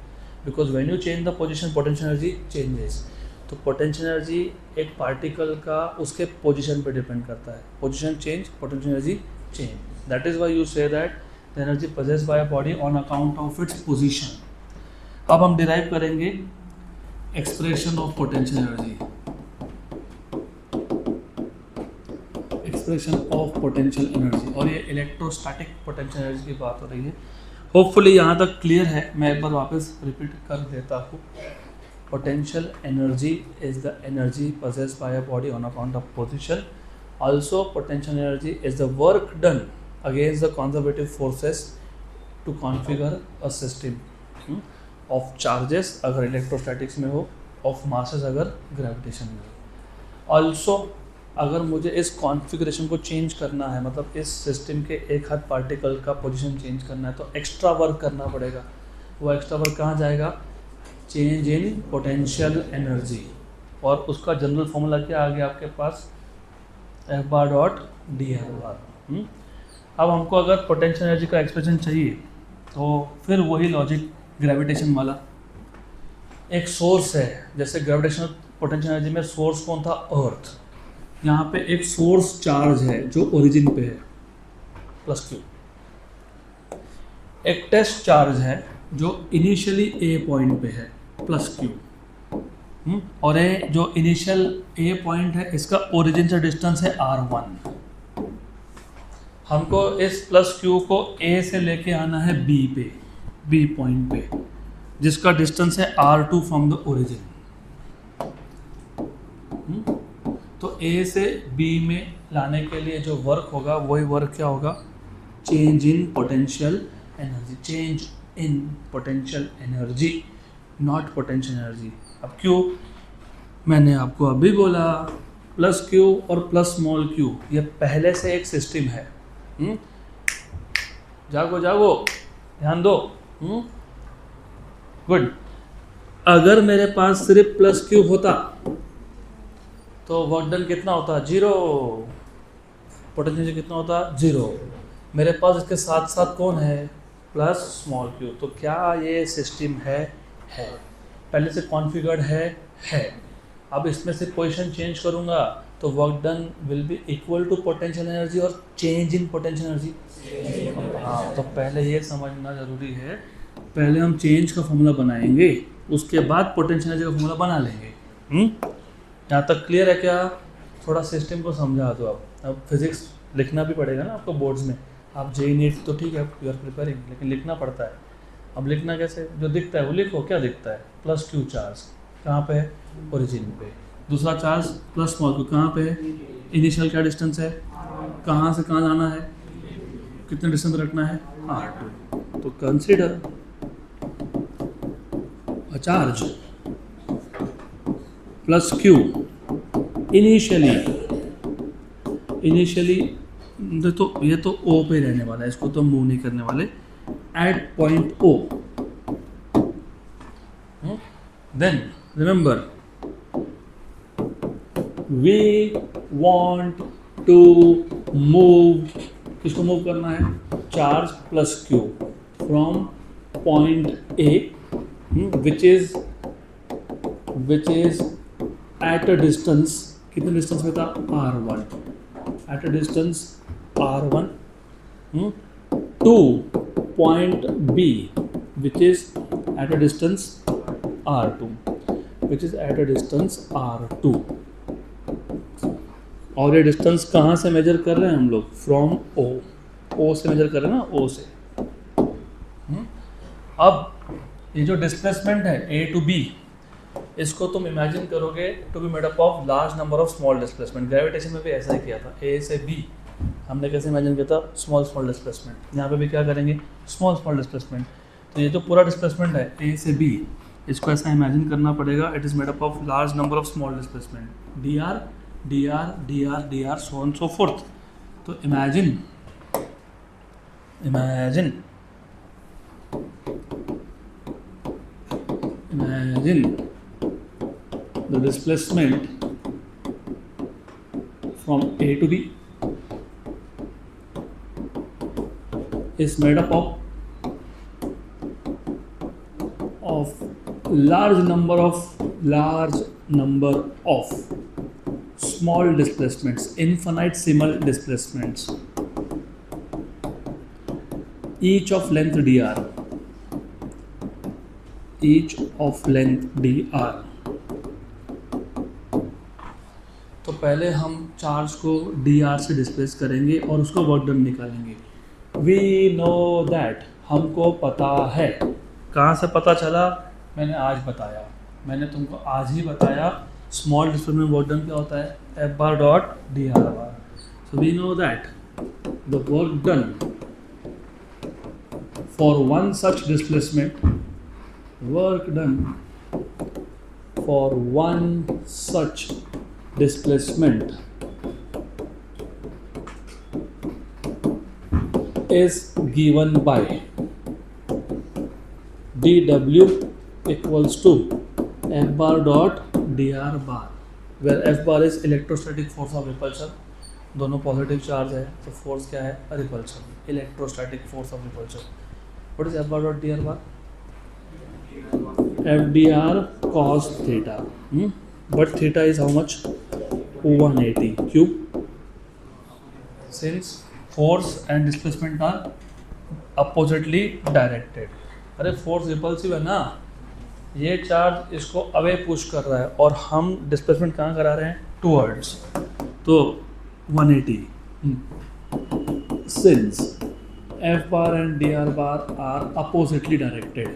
because when you change the position potential energy changes. तो पोटेंशियल एनर्जी एक पार्टिकल का उसके पोजीशन पे डिपेंड करता है. Position change, potential energy change. That is why you say that the energy possessed by a body on account of its position. अब हम derive करेंगे expression of potential energy. Expression of potential energy, और ये electrostatic potential energy की बात हो रही है. होपफुली यहाँ तक क्लियर है. मैं एक बार वापस रिपीट कर देता हूँ. Potential energy is the energy possessed by a body on account of position. Also, potential energy is the work done against the conservative forces to configure a system of charges अगर electrostatics में हो, of masses अगर gravitation में हो. Also, अगर मुझे इस configuration को चेंज करना है, मतलब इस सिस्टम के एक हाथ पार्टिकल का पोजीशन चेंज करना है, तो एक्स्ट्रा वर्क करना पड़ेगा. वो एक्स्ट्रा वर्क कहाँ जाएगा? Change in potential energy. और उसका जनरल फॉर्मूला क्या आ गया आपके पास? F bar dot D R bar. अब हमको अगर पोटेंशियल एनर्जी का एक्सप्रेशन चाहिए तो फिर वही लॉजिक ग्रेविटेशन वाला. एक सोर्स है, जैसे ग्रेविटेशनल पोटेंशियल एनर्जी में सोर्स कौन था? अर्थ. यहाँ पे एक सोर्स चार्ज है जो ओरिजिन पे है, प्लस क्यू. एक टेस्ट चार्ज है जो इनिशियली ए पॉइंट पे है, प्लस क्यू. और ये जो इनिशियल ए पॉइंट है इसका ओरिजिन से डिस्टेंस है r1. हमको इस प्लस क्यू को ए से लेके आना है बी पे, बी पॉइंट पे, जिसका डिस्टेंस है r2 फ्रॉम द ओरिजिन. तो ए से बी में लाने के लिए जो वर्क होगा वही वर्क क्या होगा? Change in potential energy. Change in potential energy, not potential energy. अब क्यों? मैंने आपको अभी बोला प्लस क्यू और प्लस स्मॉल क्यू ये पहले से एक सिस्टम है. जागो जागो, ध्यान दो. गुड. अगर मेरे पास सिर्फ प्लस क्यू होता तो वर्क डन कितना होता? 0. पोटेंशियल एनर्जी कितना होता? 0. मेरे पास इसके साथ साथ कौन है? Plus small Q. तो क्या ये सिस्टम है? पहले से कॉन्फ़िगर्ड है. अब इसमें से पोजीशन चेंज करूँगा तो work done will be equal to potential energy और चेंज इन पोटेंशियल एनर्जी. हाँ, तो पहले ये समझना ज़रूरी है. पहले हम चेंज का फॉर्मूला बनाएंगे, उसके बाद पोटेंशियल एनर्जी का फॉर्मूला बना लेंगे. यहाँ तक क्लियर है क्या? थोड़ा सिस्टम को समझा दो. अब फिज़िक्स लिखना भी पड़ेगा ना आपको बोर्ड्स में. आप जेई नीट तो ठीक है, यू आर प्रिपेयरिंग, लेकिन लिखना पड़ता है. अब लिखना कैसे? जो दिखता है वो लिखो. क्या दिखता है? प्लस क्यू चार्ज कहाँ पे है? ओरिजिन पे. दूसरा चार्ज प्लस स्मॉल क्यू कहाँ पे है? इनिशियल क्या डिस्टेंस है? कहाँ से कहाँ जाना है? कितने डिस्टेंस रखना है? r2. तो consider a charge plus Q initially तो ये तो O पे रहने वाला है, इसको तो मूव नहीं करने वाले. At point O. Then remember we want to move. किसको मूव करना है? Charge plus Q from point A which is at a distance. कितने डिस्टेंस में था? r1. At a distance r1 to point B which is at a distance r2, which is at a distance r2. और ये distance कहाँ से major कर रहे हैं हम लोग? फ्रॉम O से मेजर कर रहे हैं ना, O से. अब ये जो डिस्प्लेसमेंट है A to B, इसको तुम इमेजिन करोगे to be made up of large number of small displacement. Gravitation में भी ऐसा ही किया था. A से B हमने कैसे इमेजिन किया था? Small displacement. यहाँ पे भी क्या करेंगे? Small displacement. तो ये जो पूरा डिस्प्लेसमेंट है A से B, इसको ऐसा इमेजिन करना पड़ेगा. It is made up of large number of small displacement. dr so on so forth. तो imagine the displacement from A to B is made up of large number of number of small displacements, infinitesimal displacements, each of length dr, each of length dr. तो पहले हम charge को dr से displace करेंगे और उसका work done निकालेंगे. We know that, हमको पता है. कहाँ से पता चला? मैंने आज बताया, मैंने तुमको आज ही बताया. स्मॉल डिस्प्लेसमेंट वर्क डन क्या होता है? F bar dot D R bar. So we know that the work done for one such displacement, work done for one such displacement is given by dw equals to f bar dot dr bar, where f bar is electrostatic force of repulsion. दोनों positive charge है तो force क्या है? Repulsion, electrostatic force of repulsion. What is f bar dot dr bar? f dr cos theta, but theta is how much? 180 cube. Since force and displacement are oppositely directed. अरे force repulsive है ना, ये charge इसको away push कर रहा है और हम डिस्प्लेसमेंट कहाँ करा रहे हैं? टूवर्ड्स. तो 180. Since f bar and dr bar are oppositely directed,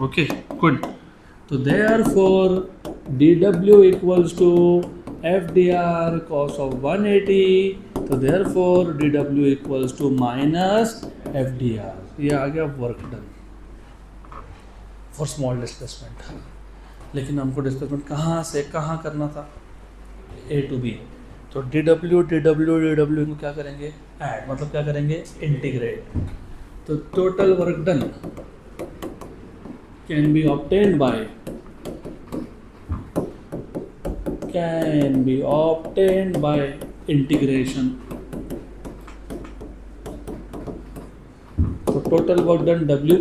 okay, good. So therefore dw equals to f dr cos of 180. तो therefore dw equals to minus f dr. ये आ गया work done for small displacement. लेकिन हमको displacement कहाँ से कहाँ करना था? A to B. तो dw को क्या करेंगे? ऐड, मतलब क्या करेंगे? इंटीग्रेट. तो total work done can be obtained by integration. So total work done W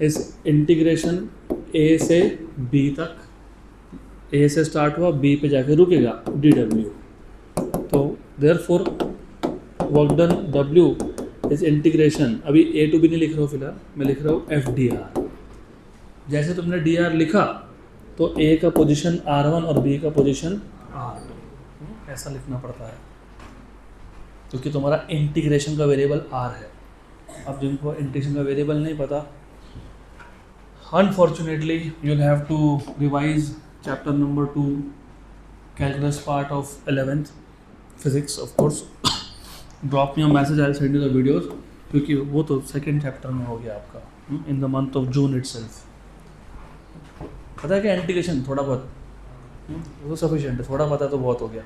is integration A से B तक. A से स्टार्ट हुआ, B पे जाके रुकेगा, dW. तो therefore work done W is integration. अभी A to B नहीं लिख रहा हूँ फिलहाल, मैं लिख रहा हूँ FDR. जैसे तुमने DR लिखा तो A का पोजीशन R1 और B का पोजीशन R2, ऐसा लिखना पड़ता है क्योंकि तुम्हारा इंटीग्रेशन का वेरिएबल R है. अब जिनको इंटीग्रेशन का वेरिएबल नहीं पता, unfortunately you will have to revise chapter number 2 calculus part of 11th physics. Of course drop me a message, I will send you the videos, क्योंकि वो तो सेकेंड चैप्टर में हो गया आपका in the month of June itself. पता है क्या इंटीग्रेशन? थोड़ा बहुत वो सफिशिएंट है, थोड़ा पता तो बहुत हो गया.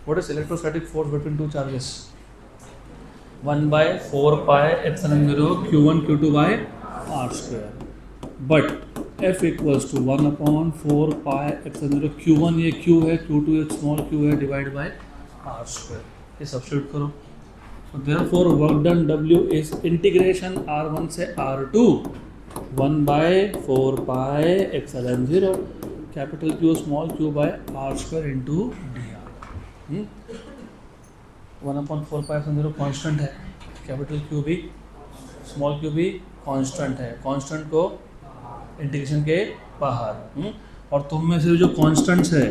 What is electrostatic force between two charges? 1/4 pi epsilon 0 q1 q2 by r square. But f equals to 1/4 pi epsilon 0 q1 ये q है, q2 ये स्मॉल q है, डिवाइड बाय r square. ये सब्स्टिट्यूट करो. so therefore work done W is integration r1 से r2 1/4 pi epsilon 0 capital Q small q by r square into dr. 1/4 pi epsilon 0 constant है, capital Q भी small q भी constant है. Constant को integration के बाहर. और तुम में से जो कांस्टेंट्स है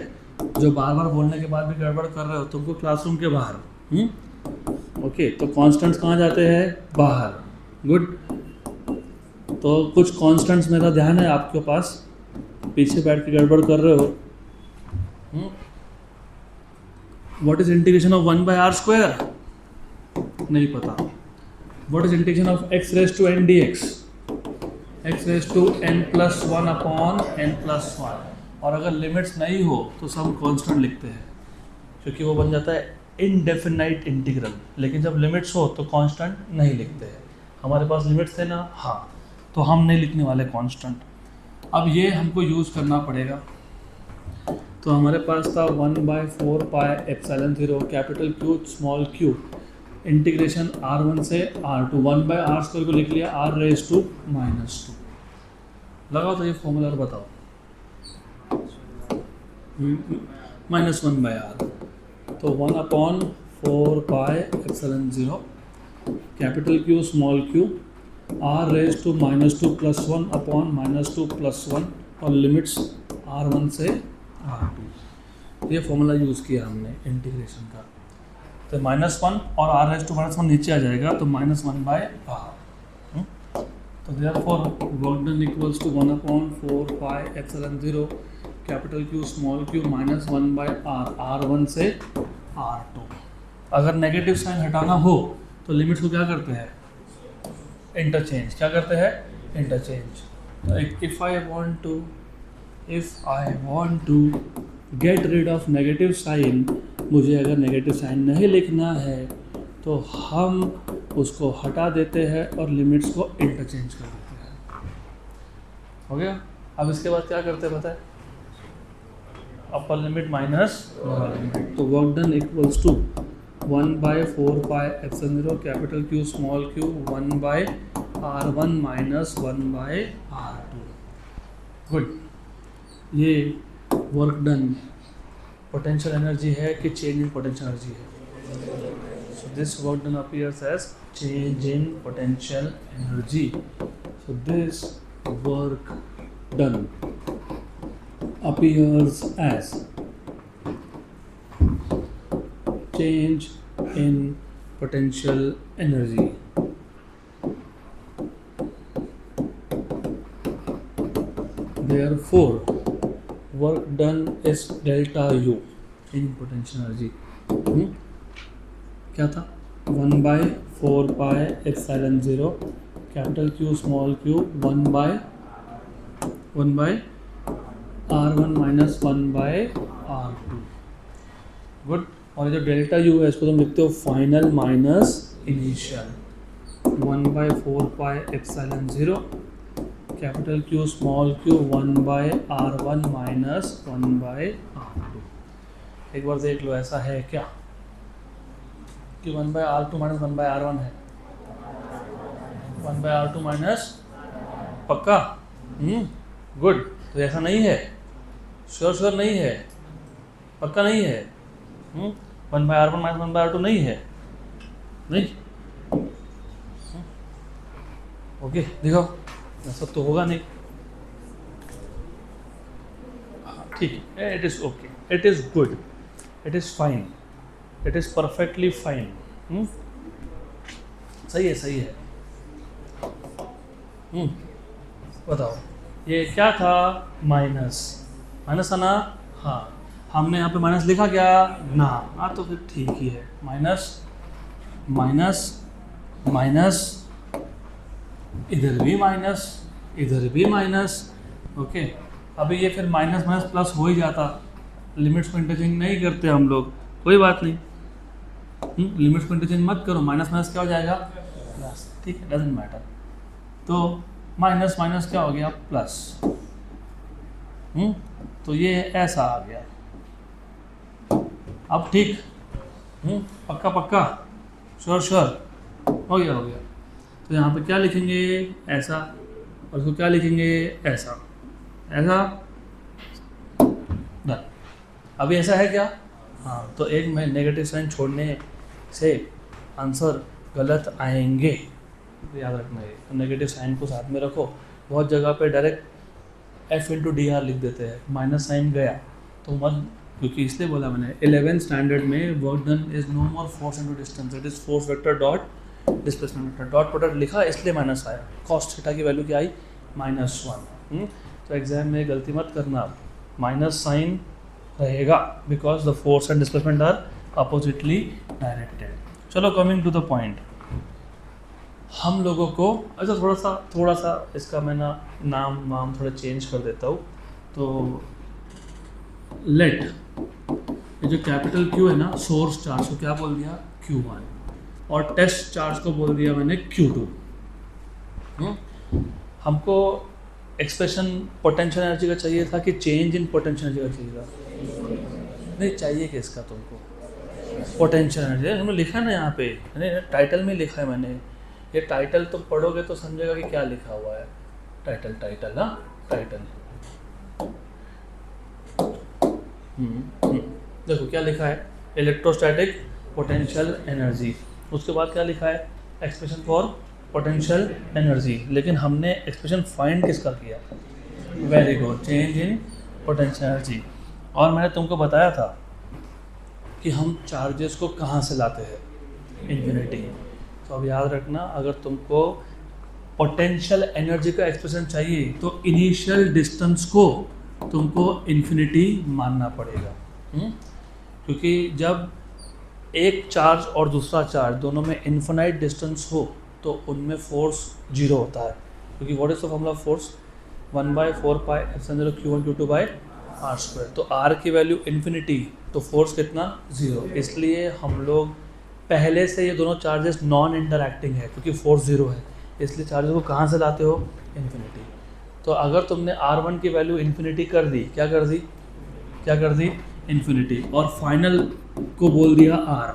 जो बार बार बोलने के बाद भी गड़बड़ कर रहे हो, तुमको क्लासरूम के बाहर. ओके, तो कांस्टेंट्स कहाँ जाते हैं? बाहर. गुड. तो कुछ कांस्टेंट्स मेरा ध्यान है आपके पास, पीछे बैठ के गड़बड़ कर रहे हो. What is integration of 1/r square? नहीं पता. What is integration of x raise to n dx? x raise to n plus 1 upon n plus 1. और अगर लिमिट्स नहीं हो तो सब कांस्टेंट लिखते हैं, क्योंकि वो बन जाता है इनडेफिनाइट इंटीग्रल. लेकिन जब लिमिट्स हो तो कांस्टेंट नहीं लिखते हैं. हमारे पास लिमिट्स थे ना, हाँ, तो हम नहीं लिखने वाले कांस्टेंट. अब ये हमको यूज़ करना पड़ेगा. तो हमारे पास था 1/4 pi epsilon 0 capital Q small q integration R1 से R2, 1/r² को लिख लिया r⁻²। लगाओ तो ये फॉर्मूला और बताओ। -1/r, तो 1/4πε0 capital Q small q r⁻² +1 upon -2 +1 और लिमिट्स R1 से R2। ये फॉर्मूला यूज़ किया हमने इंटीग्रेशन का। तो -1 और r⁻1 नीचे आ जाएगा, तो -1/r। तो therefore work done equals to 1/4πε0 capital Q small q -1/r, R1 से R2। अगर नेगेटिव साइन हटाना हो तो लिमिट्स को क्या करते हैं? इंटरचेंज। क्या करते हैं? इंटरचेंज। तो if I want to get rid of negative sign, मुझे अगर नेगेटिव साइन नहीं लिखना है तो हम उसको हटा देते हैं और लिमिट्स को इंटरचेंज कर देते हैं। हो गया? अब इसके बाद क्या करते हैं पता है? Upper limit minus lower limit. तो work done equals to 1/4πε0 capital Q small q 1/r1 - 1/r2। Good. ये वर्क डन पोटेंशियल एनर्जी है कि चेंज इन पोटेंशियल एनर्जी है? So this work done appears as change in potential energy. So this work done appears as change in potential energy. Therefore, work done is delta U in potential energy. क्या था? 1/4πε0 capital Q small q 1/r1 - 1/r2। Good. और ये जो delta U है इसको तुम लिखते हो final minus initial. 1/4πε0 capital Q small q 1/r1 - 1/r2। एक बार देख लो ऐसा है क्या कि 1/r2 - 1/r1 है? 1/r2 माइनस, पक्का? गुड। तो ऐसा नहीं है? श्योर नहीं है? पक्का नहीं है? 1/r1 - 1/r2 नहीं है? नहीं? ओके, दिखाओ। ऐसा तो होगा नहीं। ठीक है, it is okay, it is good, it is fine, it is perfectly fine. सही है, सही है। बताओ ये क्या था? माइनस। माइनस था ना? हाँ, हमने यहाँ पे माइनस लिखा क्या? ना। हाँ, तो फिर ठीक ही है। माइनस माइनस माइनस, इधर भी माइनस, इधर भी माइनस। ओके, अभी ये फिर माइनस माइनस प्लस हो ही जाता। लिमिट्स को इंटरचेंज नहीं करते हम लोग, कोई बात नहीं। लिमिट्स को इंटरचेंज मत करो, माइनस माइनस क्या हो जाएगा? प्लस। ठीक है, डजेंट मैटर। तो माइनस माइनस क्या हो गया? प्लस। तो ये ऐसा आ गया। अब ठीक? पक्का पक्का? श्योर हो गया, हो गया। तो यहाँ पे क्या लिखेंगे? ऐसा। और इसको क्या लिखेंगे? ऐसा। ऐसा। डन। अभी ऐसा है क्या? हाँ, तो एक में नेगेटिव साइन छोड़ने से आंसर गलत आएंगे, याद रखना है। तो नेगेटिव साइन को साथ में रखो। बहुत जगह पे डायरेक्ट F/dr लिख देते हैं, माइनस साइन गया तो मत, क्योंकि इसलिए बोला मैंने 11th स्टैंडर्ड में work done is no more force into distance, it is force vector dot displacement vector. Dot product लिखा इसलिए माइनस आया। कॉस्ट थीटा की वैल्यू क्या आई? -1। तो एग्जाम में गलती मत करना, माइनस साइन रहेगा because the force and displacement are oppositely directed. चलो, कमिंग टू द पॉइंट। हम लोगों को अच्छा थोड़ा सा इसका मैं नाम वाम थोड़ा चेंज कर देता हूँ। तो लेट ये जो कैपिटल Q है ना, सोर्स चार्ज को क्या बोल दिया? Q1, और टेस्ट चार्ज को बोल दिया मैंने Q2। हमको एक्सप्रेशन पोटेंशियल एनर्जी का चाहिए था कि चेंज इन पोटेंशियल एनर्जी का चाहिए था? नहीं चाहिए किसका तुमको? पोटेंशियल एनर्जी हमने लिखा है ना यहाँ पे, टाइटल में लिखा है मैंने। ये टाइटल तो पढ़ोगे तो समझेगा कि क्या लिखा हुआ है। टाइटल हाँ, टाइटल देखो क्या लिखा है, इलेक्ट्रोस्टैटिक पोटेंशियल एनर्जी। उसके बाद क्या लिखा है, एक्सप्रेशन फॉर पोटेंशियल एनर्जी। लेकिन हमने एक्सप्रेशन फाइंड किसका किया, very good, change in potential energy. और मैंने तुमको बताया था कि हम चार्जेस को कहाँ से लाते हैं, इन्फिनिटी। तो अब याद रखना, अगर तुमको पोटेंशियल एनर्जी का एक्सप्रेशन चाहिए तो इनिशियल डिस्टेंस को तुमको इन्फिनिटी मानना पड़ेगा। क्योंकि जब एक चार्ज और दूसरा चार्ज दोनों में इन्फिनाइट डिस्टेंस हो तो उनमें फोर्स जीरो होता है। क्योंकि what is the formula force, 1/4πε0 Q1 Q2 r²। तो r की वैल्यू इन्फिनिटी, तो फोर्स कितना, जीरो। इसलिए हम लोग पहले से ये दोनों चार्जेस नॉन इंटरैक्टिंग है, क्योंकि फोर्स जीरो है। इसलिए चार्जेस को कहाँ से लाते हो, इन्फिनिटी। तो अगर तुमने r1 की वैल्यू इन्फिनिटी कर दी, क्या कर दी इन्फिनिटी, और फाइनल को बोल दिया r,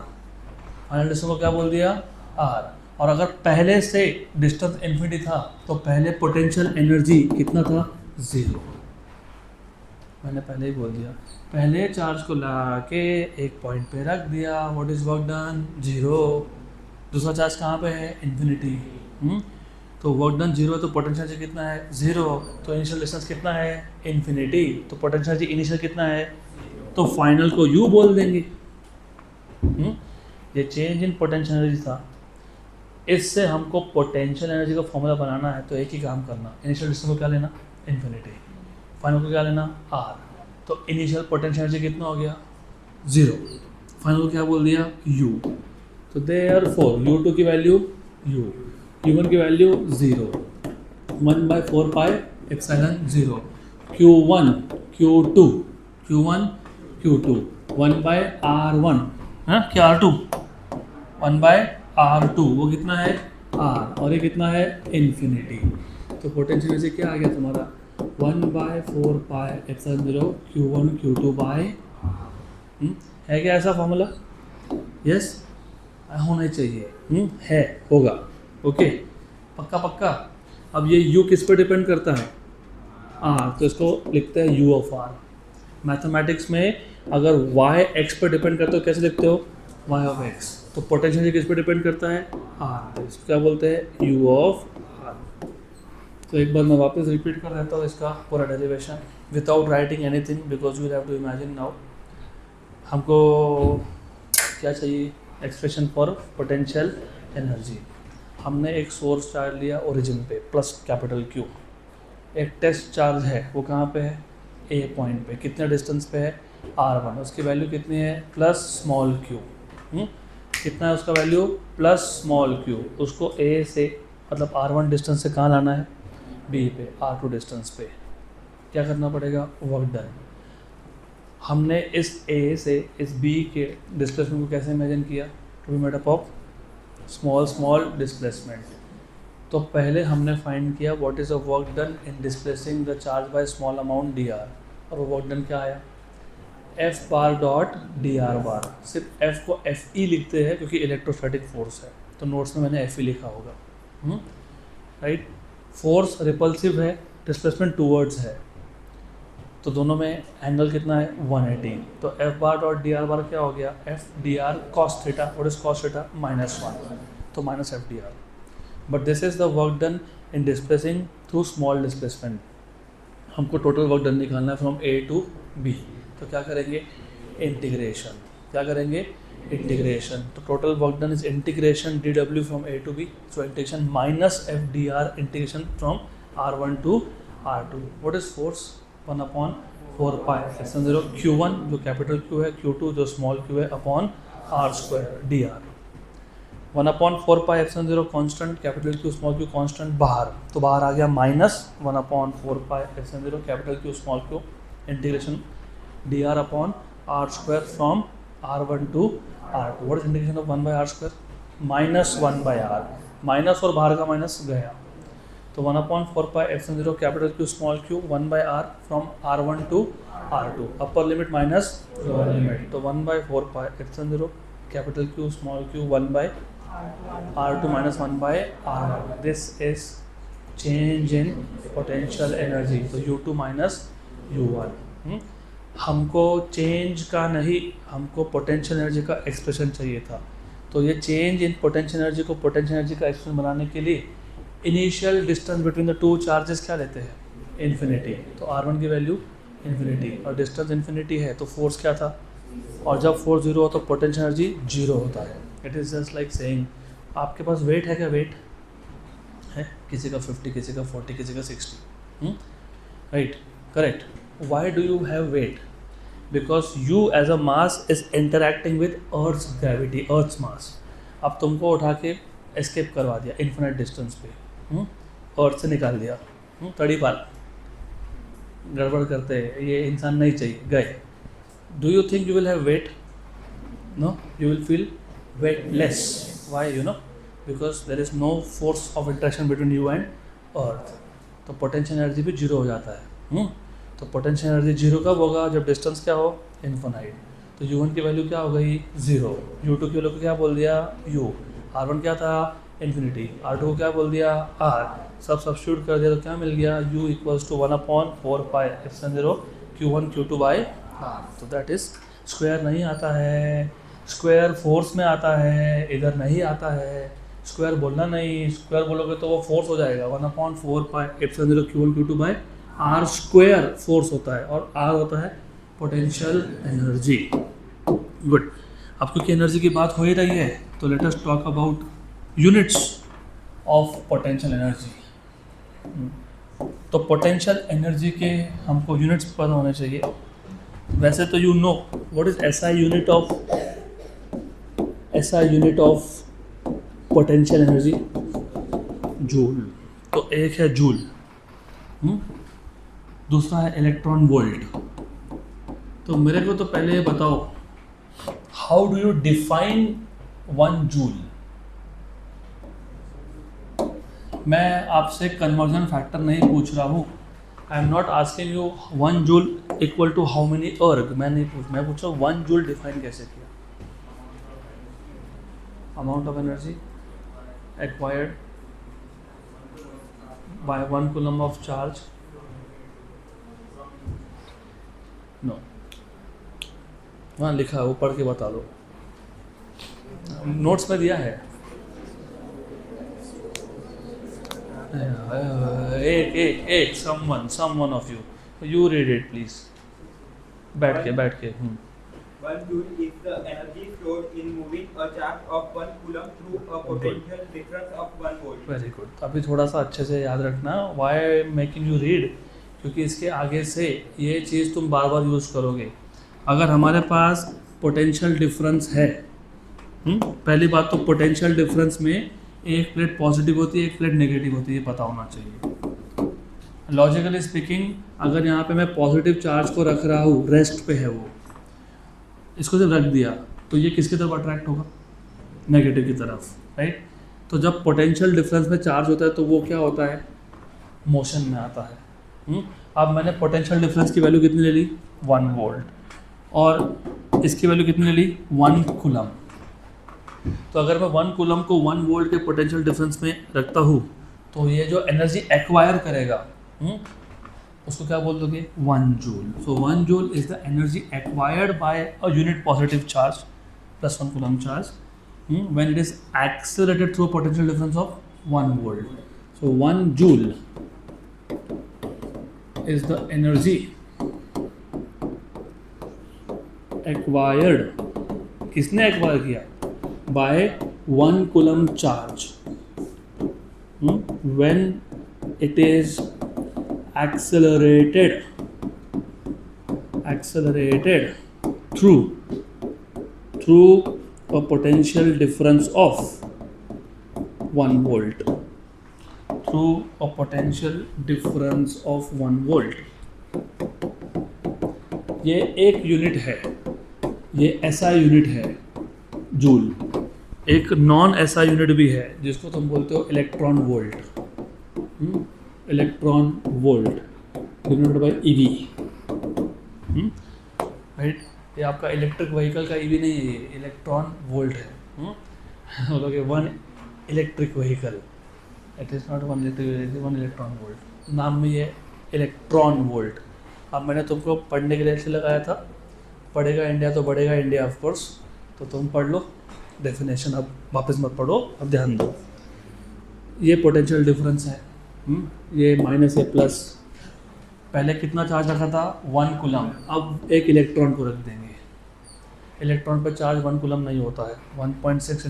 फाइनल डिस्टेंस को क्या बोल दिया, r। और अगर पहले से डिस्टेंस इन्फिनिटी था तो पहले पोटेंशियल एनर्जी कितना था, जीरो। मैंने पहले ही बोल दिया, पहले चार्ज को ला के एक पॉइंट पे रख दिया, what is work done, zero. दूसरा चार्ज कहाँ पे है, इन्फिनिटी। तो वर्क डन जीरो है, तो पोटेंशियल एनर्जी कितना है, जीरो। तो इनिशियल डिस्टेंस कितना है, इन्फिनिटी। तो पोटेंशियल एनर्जी इनिशियल कितना है, तो फाइनल को यू बोल देंगे। ये चेंज इन पोटेंशियल एनर्जी था। इससे हमको पोटेंशियल एनर्जी का फॉर्मूला बनाना है, तो एक ही काम करना, इनिशियल डिस्टेंस को क्या लेना, इन्फिनिटी, फाइनल को क्या लेना, आर। तो इनिशियल पोटेंशियल एनर्जी कितना हो गया, जीरो। फाइनल को क्या बोल दिया, यू। तो देयरफॉर U2 की वैल्यू यू, Q1 की value zero, 1/4πε0 Q1 Q2 1/R1, हाँ क्या R2, 1/R2, वो कितना है, R, और ये कितना है, इन्फिनिटी। तो पोटेंशियल एनर्जी क्या आ गया तुम्हारा, 1/4πε0 Q1 Q2 है क्या ऐसा फॉर्मूला, यस होना चाहिए, है, होगा, ओके, पक्का। अब ये u किस पे डिपेंड करता है, r, तो इसको लिखते हैं u ऑफ r। मैथमेटिक्स में अगर y x पे डिपेंड करता हो कैसे लिखते हो, y ऑफ x। तो पोटेंशियल किस पे डिपेंड करता है, r, इसको क्या बोलते हैं, u ऑफ r। तो एक बार मैं वापस रिपीट कर देता हूँ इसका पूरा derivation without writing anything, because you have to imagine now. हमको क्या चाहिए, एक्सप्रेशन फॉर पोटेंशियल एनर्जी। हमने एक सोर्स चार्ज लिया ओरिजिन पे प्लस कैपिटल Q, एक टेस्ट चार्ज है वो कहाँ पे है, A पॉइंट पे, कितने डिस्टेंस पे है, R1, उसकी वैल्यू कितनी है, प्लस स्मॉल q। कितना है उसका वैल्यू, प्लस स्मॉल q। उसको A से मतलब R1 डिस्टेंस से कहाँ लाना है, B पे, R2 डिस्टेंस पे। क्या करना पड़ेगा, वर्क डन। हमने इस A से इस B के डिस्प्लेसमेंट को कैसे इमेजिन किया, to be made up of small displacement. तो पहले हमने फाइंड किया what is a work done in displacing the charge by small amount dr, और वो वर्क डन क्या आया, f bar dot dr bar. सिर्फ f को fe लिखते हैं क्योंकि इलेक्ट्रोस्टैटिक फोर्स है, तो नोट्स में मैंने fe लिखा होगा, राइट। फोर्स रिपल्सिव है, डिस्प्लेसमेंट टूवर्ड्स है, तो दोनों में एंगल कितना है, 180। तो f बार डॉट dr बार क्या हो गया, f dr cos theta, what is cos theta, -1, तो minus f dr। But this is the work done in displacing through small displacement. हमको टोटल वर्क डन निकालना है फ्रॉम A टू B। तो क्या करेंगे, इंटीग्रेशन, क्या करेंगे, इंटीग्रेशन। तो total work done is integration dw from A to B, so integration minus f dr, integration from R1 to R2। What is force, 1/4πε0 Q1 जो capital Q है, Q2 जो small q है, upon r² dr। 1/4πε0 constant, capital Q small q constant बाहर, तो बाहर आ गया minus 1/4πε0 capital Q small q, integration dr upon r² from R1 to R2। What is integration of 1/r², -1/r, minus और बाहर का minus गया, तो 1/4πε0 capital Q small q 1/r from R1 to R2, upper limit minus lower limit, तो 1/4πε0 capital Q small q 1/R2 minus 1/R1. This is change in potential energy, तो U2 minus U1. हमको change का नहीं, हमको potential energy का expression चाहिए था. तो ये चेंज इन पोटेंशियल एनर्जी को पोटेंशियल एनर्जी का एक्सप्रेशन बनाने के लिए initial distance between the two charges क्या लेते हैं, इन्फिनिटी. तो R1 की वैल्यू इन्फिनिटी और डिस्टेंस इन्फिनिटी है, तो फोर्स क्या था, और जब फोर्स जीरो हो तो पोटेंशियल एनर्जी जीरो होता है. It is just like saying आपके पास वेट है क्या, वेट है किसी का 50, किसी का 40, किसी का 60, right, correct. Why do you have weight, because you as a mass is interacting with earth's gravity, earth's mass. अब तुमको उठा के एस्केप करवा दिया इन्फिनिट डिस्टेंस पे, अर्थ से निकाल दिया, तड़ी पाल गड़बड़ करते हैं, ये इंसान नहीं चाहिए, गए. Do you think you will have weight, no, you will feel weightless. Why, you know, because there is no force of interaction between you and earth. तो पोटेंशियल एनर्जी भी जीरो हो जाता है. तो पोटेंशियल एनर्जी जीरो कब होगा, जब distance क्या हो, इन्फिनाइट. तो U1 की वैल्यू क्या हो गई, जीरो. U2 की वैल्यू को क्या बोल दिया, U. R1 क्या था, इन्फिनिटी. R2 को क्या बोल दिया, R. सब सब्स्टिट्यूट कर दिया तो क्या मिल गया, U equals to 1/4πε0 Q1 Q2 by R. तो दैट इज स्क्वायर नहीं आता है, स्क्वायर फोर्स में आता है, इधर नहीं आता है. स्क्वायर बोलना नहीं, स्क्वायर बोलोगे तो वो फोर्स हो जाएगा. 1/4πε0 Q1 Q2 by R square force होता है और R होता है पोटेंशियल एनर्जी. गुड. अब क्योंकि एनर्जी की बात हो ही रही है तो let us talk about units of potential energy. तो पोटेंशियल एनर्जी के हमको यूनिट्स पता होने चाहिए. वैसे तो you know what is SI unit of potential energy, joule. तो एक है जूल, दूसरा है इलेक्ट्रॉन वोल्ट. तो मेरे को तो पहले ये बताओ, how do you define 1 joule. मैं आपसे कन्वर्जन फैक्टर नहीं पूछ रहा हूँ. I am not asking you 1 joule equal to how many erg. मैं पूछ रहा हूँ 1 जूल डिफाइन कैसे किया. Amount of energy acquired by 1 coulomb of charge. No, हाँ लिखा है, वो पढ़ के बता दो, नोट्स में दिया है. एक someone of you read it please. बैठ के. 1 joule is the energy stored in moving a charge of 1 coulomb through a potential difference of 1 volt. Very good. अभी थोड़ा सा अच्छे से याद रखना. वाई मेकिंग यू रीड, क्योंकि इसके आगे से ये चीज़ तुम बार बार यूज़ करोगे. अगर हमारे पास पोटेंशियल डिफरेंस है, पहली बात तो पोटेंशियल डिफरेंस में एक प्लेट पॉजिटिव होती है, एक प्लेट नेगेटिव होती है, ये पता होना चाहिए. लॉजिकली स्पीकिंग, अगर यहाँ पे मैं पॉजिटिव चार्ज को रख रहा हूँ, रेस्ट पे है वो, इसको जब रख दिया तो ये किसकी तरफ अट्रैक्ट होगा, नेगेटिव की तरफ, राइट. तो जब पोटेंशियल डिफरेंस में चार्ज होता है तो वो क्या होता है, मोशन में आता है. अब मैंने पोटेंशियल डिफरेंस की वैल्यू कितनी ले ली, 1 वोल्ट, और इसकी वैल्यू कितनी ले ली, 1 कूलम. तो अगर मैं 1 कूलम को 1 वोल्ट के पोटेंशियल डिफरेंस में रखता हूँ तो ये जो एनर्जी एक्वायर करेगा उसको क्या बोल दोगे, 1 joule. So 1 joule is the energy acquired bye a unit positive charge plus 1 coulomb charge when it is accelerated through a potential difference of 1 volt. So 1 joule is the energy acquired, किसने acquire किया, by 1 coulomb charge when it is accelerated through a potential difference of 1 volt, through a potential difference of 1 volt. ये एक unit है, ये SI unit है joule. एक non SI unit भी है जिसको तुम बोलते हो electron volt. Electron volt denoted by EV, right. ये आपका इलेक्ट्रिक व्हीकल का ईवी नहीं है, ये इलेक्ट्रॉन वोल्ट है। बोलोगे one electric vehicle, it is not one electric, one electron volt, नाम में ये इलेक्ट्रॉन वोल्ट। अब मैंने तुमको पढ़ने के लिए ऐसे लगाया था, पढ़ेगा इंडिया तो बढ़ेगा इंडिया ऑफ कोर्स, तो तुम पढ़ लो डेफिनेशन, अब वापस मत पढ़ो, अब ध्यान दो। ये पोटेंशियल डिफरेंस है, ये माइनस, ये प्लस। पहले कितना चार्ज रखा था 1 कूलम, अब एक इलेक्ट्रॉन को रख देंगे। इलेक्ट्रॉन पर चार्ज 1 कूलम नहीं होता है, 1.6 ×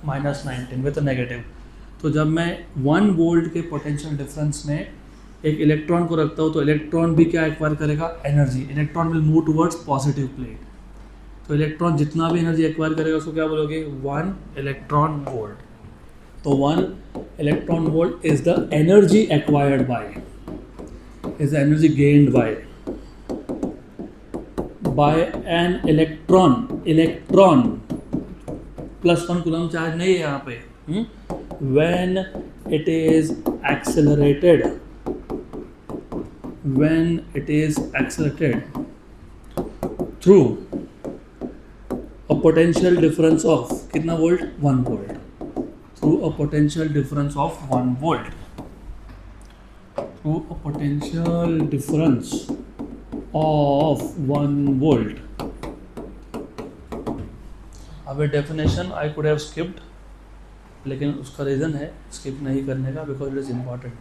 10⁻19 विद नेगेटिव। तो जब मैं 1 वोल्ट के पोटेंशियल डिफरेंस में एक इलेक्ट्रॉन को रखता हूँ तो इलेक्ट्रॉन भी क्या एक्वायर करेगा, energy. Electron will move towards positive plate. तो इलेक्ट्रॉन जितना भी एनर्जी एक्वायर करेगा उसको क्या बोलोगे, 1 इलेक्ट्रॉन वोल्ट। तो 1 electron volt is the energy acquired bye, is the energy gained by an electron plus 1 coulomb charge नहीं है यहाँ पे, when it is accelerated through a potential difference of कितना volt, 1 volt, through a potential difference of 1 volt, through a potential difference of 1 volt। अब definition I could have skipped, लेकिन उसका reason है skip नहीं करने का, बिकॉज इट इज़ इम्पॉर्टेंट।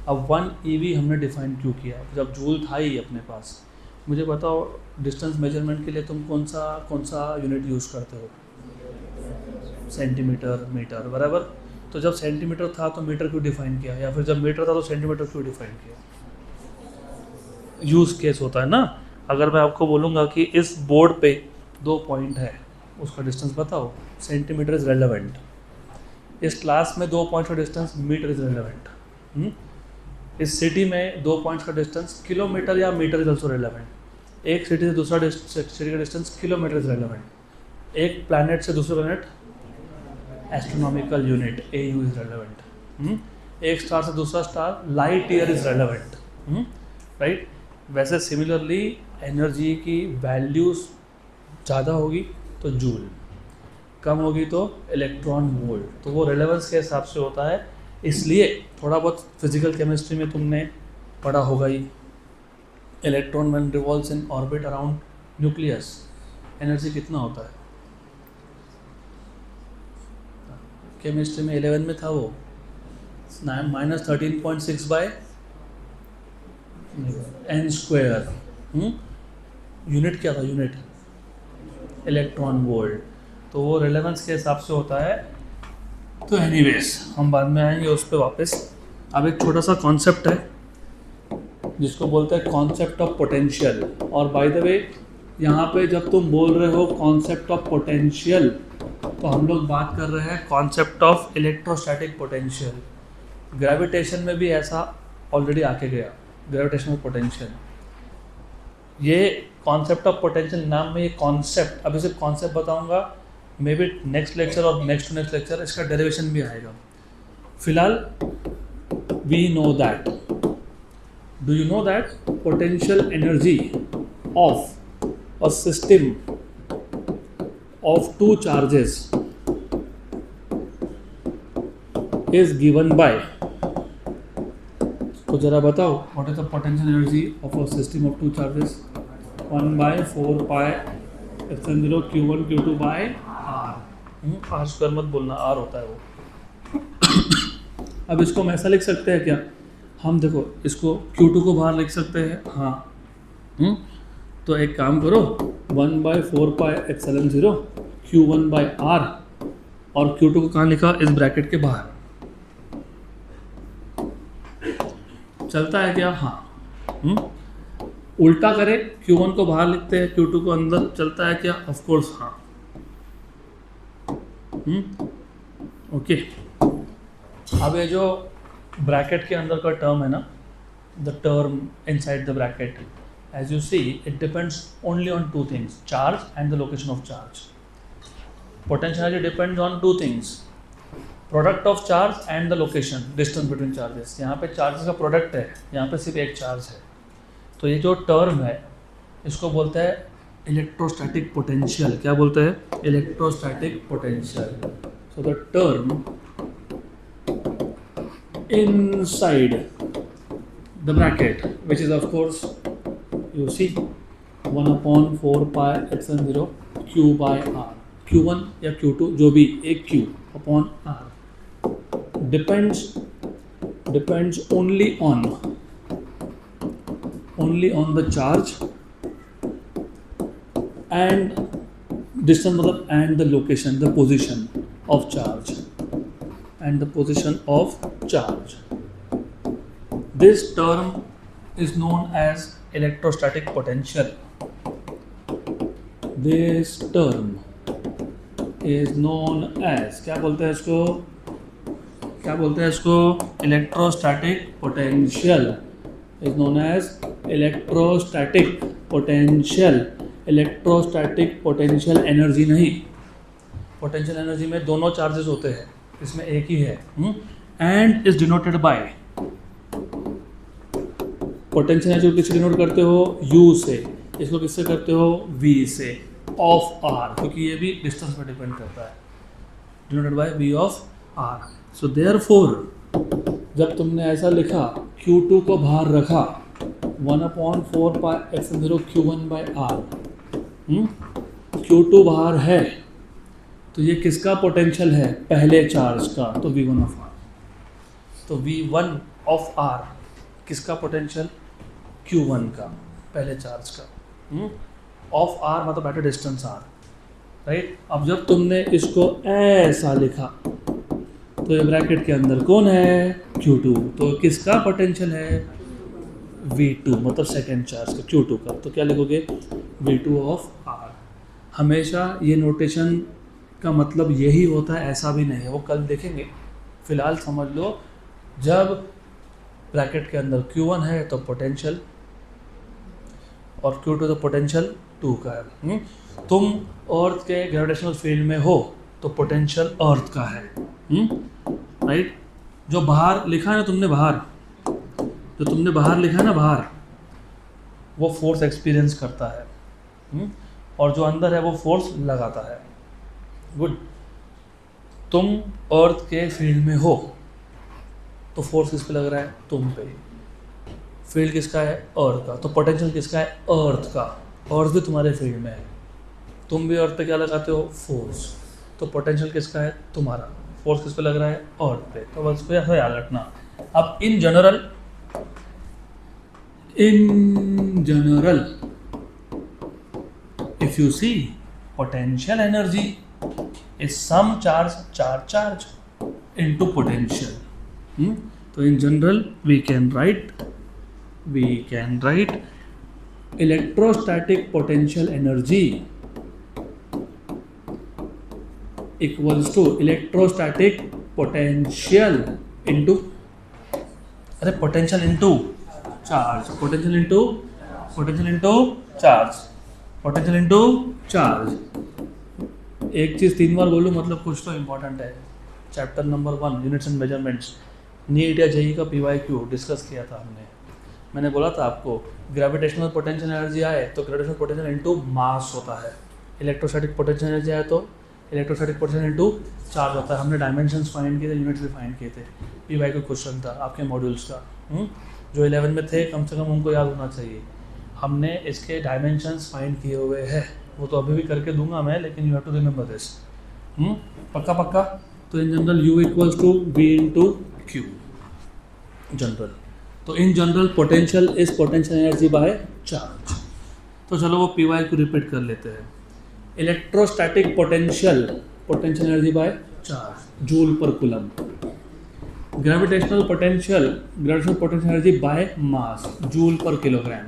अब 1 EV हमने डिफाइन क्यों किया, जब जूल था ही अपने पास। मुझे बताओ डिस्टेंस मेजरमेंट के लिए तुम कौन सा यूनिट यूज़ करते हो, सेंटीमीटर, मीटर, बराबर। तो जब सेंटीमीटर था तो मीटर क्यों डिफाइन किया, या फिर जब मीटर था तो सेंटीमीटर क्यों डिफाइन किया। यूज़ केस होता है ना। अगर मैं आपको बोलूँगा कि इस बोर्ड पे 2 पॉइंट है, उसका डिस्टेंस बताओ, सेंटीमीटर इज़ रेलेवेंट। इस क्लास में 2 पॉइंट्स का डिस्टेंस मीटर इज रेलेवेंट। इस सिटी में 2 पॉइंट्स का डिस्टेंस किलोमीटर या मीटर इज ऑल्सो रेलेवेंट। एक सिटी से दूसरा सिटी का डिस्टेंस किलोमीटर इज रेलेवेंट। एक प्लैनेट से दूसरे planet astronomical unit AU is relevant. एक स्टार से दूसरा star light year is relevant, right. वैसे सिमिलरली एनर्जी की वैल्यूज ज़्यादा होगी तो जूल, कम होगी तो इलेक्ट्रॉन वोल्ट। तो वो रेलेवेंस के हिसाब से होता है। इसलिए थोड़ा बहुत फिजिकल केमिस्ट्री में तुमने पढ़ा होगा ही, electron when revolves in orbit around nucleus, energy कितना होता है। केमिस्ट्री में 11 में था वो -13.6 n²। यूनिट क्या था, यूनिट इलेक्ट्रॉन वोल्ट। तो वो रेलेवेंस के हिसाब से होता है। तो एनीवेज हम बाद में आएंगे उस पर वापस। अब एक छोटा सा कॉन्सेप्ट है जिसको बोलते हैं कॉन्सेप्ट ऑफ पोटेंशियल। और बाय द वे यहाँ पे जब तुम बोल रहे हो कॉन्सेप्ट ऑफ पोटेंशियल, तो हम लोग बात कर रहे हैं concept of electrostatic potential. Gravitation में भी ऐसा ऑलरेडी आके गया, ग्रेविटेशनल पोटेंशियल। ये कॉन्सेप्ट ऑफ पोटेंशियल नाम में ये कॉन्सेप्ट, अभी सिर्फ कॉन्सेप्ट बताऊंगा, मे बी नेक्स्ट लेक्चर और नेक्स्ट टू नेक्स्ट लेक्चर इसका डेरिवेशन भी आएगा। फिलहाल we know that, do you know that potential energy of a system of 2 charges is given by, तो जरा बताओ what is the potential energy of a system of 2 charges, 1/4πε0 Q1 Q2 by R। R² मत बोलना, R होता है वो। अब इसको हम ऐसा लिख सकते हैं क्या, हम देखो इसको Q2 को बाहर लिख सकते हैं, हाँ। तो एक काम करो, 1/4πε0 Q1 बाय R, और Q2 को कहाँ लिखा, इस ब्रैकेट के बाहर। चलता है क्या, हाँ। उल्टा करें, Q1 को बाहर लिखते हैं, Q2 को अंदर, चलता है क्या, ऑफ कोर्स हाँ। ओके। अब ये जो ब्रैकेट के अंदर का टर्म है ना, the term inside the bracket, as you see it depends only on 2 things, charge and the location of charge. Potential energy depends on 2 things, product of charge and the location distance between charges. यहाँ पे charges का product है, यहाँ पे सिर्फ एक charge है। तो ये जो टर्म है इसको बोलते हैं इलेक्ट्रोस्टैटिक पोटेंशियल। क्या बोलते हैं? Electrostatic potential. So the term inside the bracket, which is of course you see 1 upon 4 pi epsilon 0 q by r, q1 या q2 जो भी एक q upon r depends only on the charge and distance मतलब and the location, the position of charge and the position of charge. This term is known as electrostatic potential. This term is known as, क्या बोलते हैं इसको? क्या बोलते हैं इसको? Electrostatic potential is known as electrostatic potential. Electrostatic potential energy नहीं, potential energy में दोनों चार्जेस होते हैं, इसमें एक ही है। And is denoted by, potential energy को किससे डिनोट करते हो? U से। इसको किससे करते हो? V से, ऑफ R, क्योंकि ये भी डिस्टेंस पर डिपेंड करता है। Denoted by V of R। So therefore जब तुमने ऐसा लिखा, Q2 को बाहर रखा, 1/4 pi epsilon 0 Q1 by R, Q2 बाहर है तो ये किसका पोटेंशियल है? पहले चार्ज का, तो V1 ऑफ R। तो V1 ऑफ R किसका पोटेंशियल? Q1 का, पहले चार्ज का। ऑफ R मतलब eight a distance R, right. अब जब तुमने इसको ऐसा लिखा तो ये ब्रैकेट के अंदर कौन है? Q2। तो किसका पोटेंशियल है? V2 मतलब सेकेंड चार्ज का, Q2 का। तो क्या लिखोगे? V2 of R। हमेशा ये नोटेशन का मतलब यही होता है, ऐसा भी नहीं है, वो कल देखेंगे। फिलहाल समझ लो, जब ब्रैकेट के अंदर Q1 है तो पोटेंशियल, और Q2 तो पोटेंशियल 2 का है। तुम अर्थ के ग्रेविटेशनल फील्ड में हो तो पोटेंशियल अर्थ का है, राइट। जो बाहर लिखा है ना तुमने, बाहर जो तुमने बाहर लिखा है ना, बाहर, वो फोर्स एक्सपीरियंस करता है, और जो अंदर है वो फोर्स लगाता है। गुड। तुम अर्थ के फील्ड में हो तो फोर्स किस पे लग रहा है? तुम पे। फील्ड किसका है? अर्थ का। तो पोटेंशियल किसका है? अर्थ का। अर्थ भी तुम्हारे फील्ड में है, तुम भी अर्थ पे क्या लगाते हो? फोर्स। तो पोटेंशियल किसका है? तुम्हारा। फोर्स किस पे लग रहा है? अर्थ पे। तो बस को ऐसा याद रखना। अब in general if you see potential energy is some charge into potential. So in general we can write electrostatic potential energy equals to electrostatic potential into potential into charge, potential into charge। एक चीज़ 3 बार बोलूँ मतलब कुछ तो important है। Chapter number 1 units and measurements, NEET या JEE का PYQ discuss किया था हमने। मैंने बोला था आपको, ग्रेविटेशनल पोटेंशियल एनर्जी आए तो ग्रेविटेशनल पोटेंशियल इनटू मास होता है, इलेक्ट्रोस्टैटिक पोटेंशियल एनर्जी आए तो इलेक्ट्रोस्टैटिक पोटेंशियल इनटू चार्ज होता है। हमने डायमेंशंस फाइंड किए थे, यूनिट्स भी फाइंड किए थे। PYQ क्वेश्चन था आपके मॉड्यूल्स का, जो 11 में थे, कम से कम उनको याद होना चाहिए। हमने इसके डायमेंशंस फाइंड किए हुए हैं, वो तो अभी भी करके दूंगा मैं, लेकिन you have to remember this. पक्का। तो in general U equals to V into Q general. तो in general potential is potential energy by charge. तो चलो वो PYQ रिपीट कर लेते हैं। Electrostatic potential energy by charge, joule per coulomb. Gravitational potential energy by mass, joule per kilogram.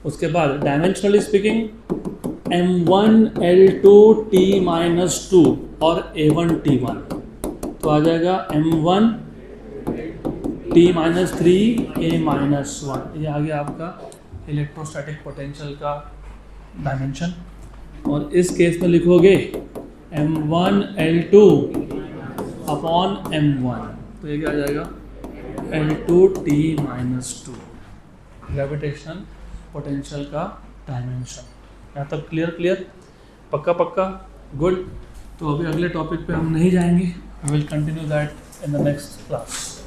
उसके बाद dimensionally speaking M1 L2 T-2 और A1 T1, तो आ जाएगा M1 T-3 A-1। ये आ गया आपका इलेक्ट्रोस्टैटिक पोटेंशियल का डायमेंशन। और इस केस में लिखोगे m1 L2 अपॉन m1, तो ये क्या आ जाएगा L2t माइनस 2, ग्रेविटेशनल पोटेंशियल का डायमेंशन। यहाँ तक क्लियर, पक्का गुड। तो अभी अगले टॉपिक पे हम नहीं जाएंगे, we will continue that in the next class.